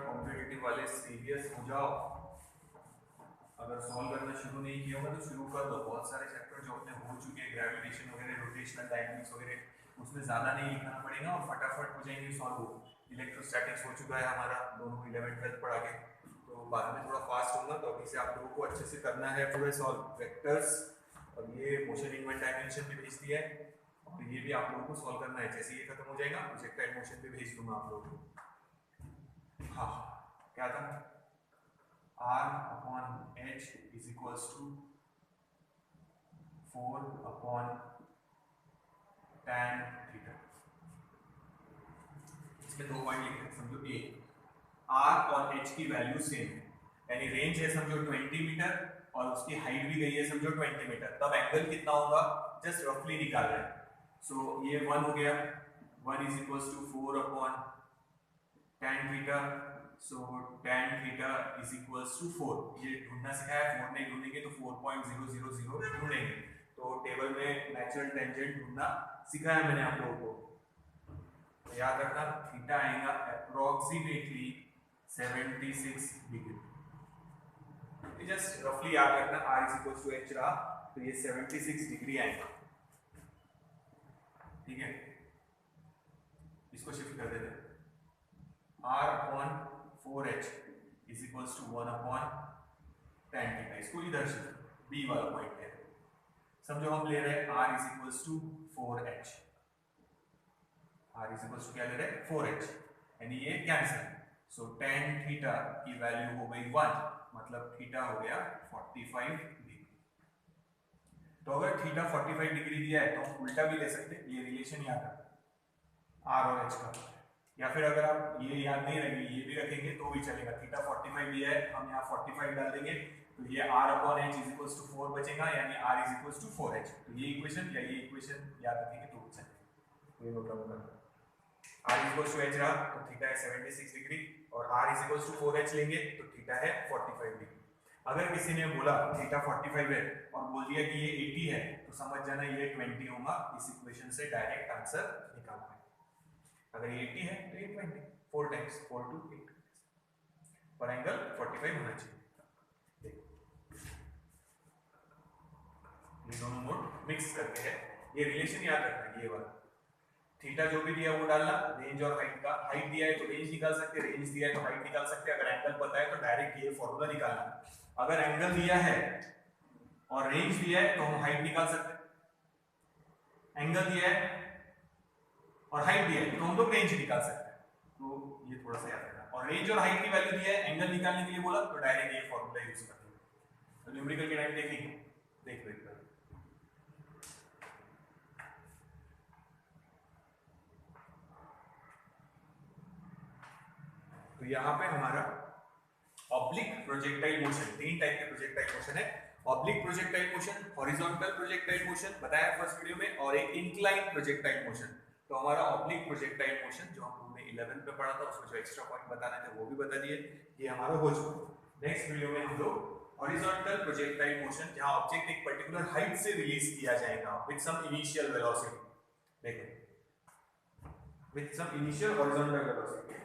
कॉम्पिटिटिव वाले सीरियस हो जाओ, अगर सॉल्व करना शुरू नहीं किया होगा तो शुरू कर दो, बहुत सारे चैप्टर जो अपने हो चुके हैं, ग्रेविटेशन वगैरह, रोटेशनल डायनामिक्स वगैरह, उसमें ज़्यादा नहीं लिखना पड़ेगा और फटाफट हो जाएंगे सॉल्व। इलेक्ट्रोस्टैटिक्स हो चुका है हमारा, दोनों 11th 12th पढ़ा के, तो बाद में थोड़ा फास्ट होगा, तो अभी से आप लोगों को अच्छे से करना है पूरे सॉल्व वेक्टर्स, और ये मोशन इन वन डायमेंशन में भेज दिया है, और ये भी आप लोगों को सॉल्व करना है। जैसे ये खत्म हो जाएगा प्रोजेक्टाइल मोशन पे भेज दूंगा आप लोगों को। हाँ, क्या था, R upon H is equals to 4 upon tan theta. इसमें दो पॉइंट लिखे हैं, समझो A, R और H की वैल्यू सेम है, यानी रेंज है समझो 20 मीटर और उसकी हाइट भी गई है समझो 20 मीटर, तब एंगल कितना होगा जस्ट रफली निकाल रहे हैं। सो ये 1 हो गया, 1 is equals to 4 upon tan theta, so tan theta is equals to 4, ये ढूंढना सिखाया, 4 नहीं ढूंढेंगे तो 4.000 ढूंढेंगे, तो टेबल में नेचुरल टेंजेंट ढूंढना सिखाया मैंने आप लोगों को, तो याद रखना थीटा आएगा अप्रोक्सीमेटली 76 डिग्री, जस्ट रफली याद रखना, r is equals to h रहा, तो ये 76 डिग्री आएगा। ठीक है, इसको शिफ्ट कर देते हैं, r upon 4h is equals to 1 upon tan theta, इसको इधर शिफ्ट, b वाला पॉइंट है, समझो हम ले रहे हैं r is equals to 4h, r is equals to क्या ले रहे हैं 4h, यानी ये कैंसिल, सो tan थीटा की वैल्यू हो गई 1, मतलब थीटा हो गया 45 डिग्री। तो अगर थीटा 45 डिग्री दिया है तो हम उल्टा भी ले सकते हैं, ये रिलेशन याद रखना r और h का, या फिर अगर आप ये याद नहीं रखेंगे ये भी रखेंगे तो भी चलेगा, थीटा 45 दिया है, हम यहाँ 45 डाल देंगे, तो ये r upon h is equals to 4 बचेगा, यानी r is equals to 4h, तो ये इक्वेशन या ये इक्वेशन याद रखेंगे तो चलेगा। ये नोट डाउन करना, r is equals to h रहा तो थीटा है 76 डिग्री, और r is equals to 4h लेंगे तो थीटा है 45 डिग्री। अगर किसी ने बोला थीटा 45 है और बोल दिया कि ये 80 है, तो समझ जाना ये 20 होगा, इस इक्वेशन से डायरेक्ट आंसर निकालना है। अगर ये 80 है तो ये 20, 4 टाइम्स 4 to 8, पर एंगल 45 होना चाहिए। देखो ये दोनों नोट मिक्स करके है, ये रिलेशन याद रखना, ये वाला थीटा जो भी दिया वो डालना, रेंज और हाइट का, हाइट दिया है तो रेंज निकाल सकते हैं, रेंज दिया है तो हाइट निकाल सकते हैं, अगर एंगल पता है तो डायरेक्ट ये फॉर्मूला निकालना, अगर एंगल दिया है और रेंज दिया है तो हम हाइट निकाल सकते हैं, एंगल दिया है और हाइट दिया है तो हम लोग रेंज निकाल सकते हैं, तो ये थोड़ा सा याद रखना, और रेंज और हाइट की वैल्यू दिया है, एंगल निकालने के लिए बोला तो डायरेक्ट ये फॉर्मूला यूज कर देंगे। तो न्यूमेरिकल के टाइम देखेंगे, देख लो। तो यहाँ पे हमारा ऑब्लिक प्रोजेक्टाइल मोशन, 3 टाइप के प्रोजेक्टाइल मोशन है, oblique projectile motion, horizontal projectile motion बताया फर्स्ट वीडियो में, और एक इंक्लाइन प्रोजेक्टाइल मोशन। तो हमारा ऑब्लिक प्रोजेक्टाइल मोशन जो हम लोगों ने 11 पे पढ़ा था, उसमें जो एक्स्ट्रा पॉइंट बताने थे वो भी बता दिए, ये हमारा हो चुका। नेक्स्ट वीडियो में हम लोग हॉरिजॉन्टल प्रोजेक्टाइल मोशन, जहां ऑब्जेक्ट एक पर्टिकुलर हाइट से रिलीज किया जाएगा विद सम इनिशियल वेलोसिटी, देखो with some initial horizontal velocity,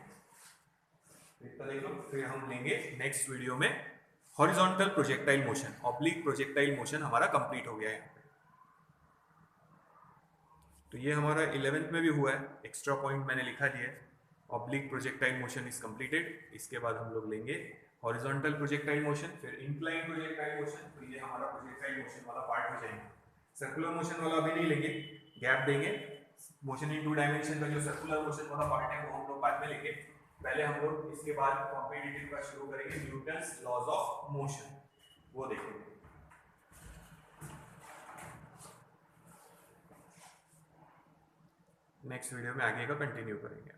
इतना देख लो, फिर हम लेंगे नेक्स्ट वीडियो में horizontal projectile motion. Oblique projectile motion हमारा कंप्लीट हो गया है। तो ये हमारा 11th में भी हुआ है, एक्स्ट्रा पॉइंट मैंने लिखा दिया है। Oblique projectile motion is completed. इसके बाद हम लोग लेंगे हॉरिजॉन्टल प्रोजेक्टाइल मोशन, फिर इंक्लाइन प्रोजेक्टाइल मोशन। तो ये हमारा प्रोजेक्टाइल मोशन वाला पार्ट हो जाएगा। सर्कुलर मोशन वाला अभी नहीं लेंगे, गैप देंगे। मोशन इन 2 डायमेंशन का जो सर्कुलर मोशन वाला पार्ट है वो हम लोग बाद में लेंगे। पहले हम लोग इसके बाद कॉम्पिटिटिव का शुरू करेंगे, न्यूटन्स लॉज ऑफ मोशन, वो देखेंगे। नेक्स्ट वीडियो में आगे का कंटिन्यू करेंगे।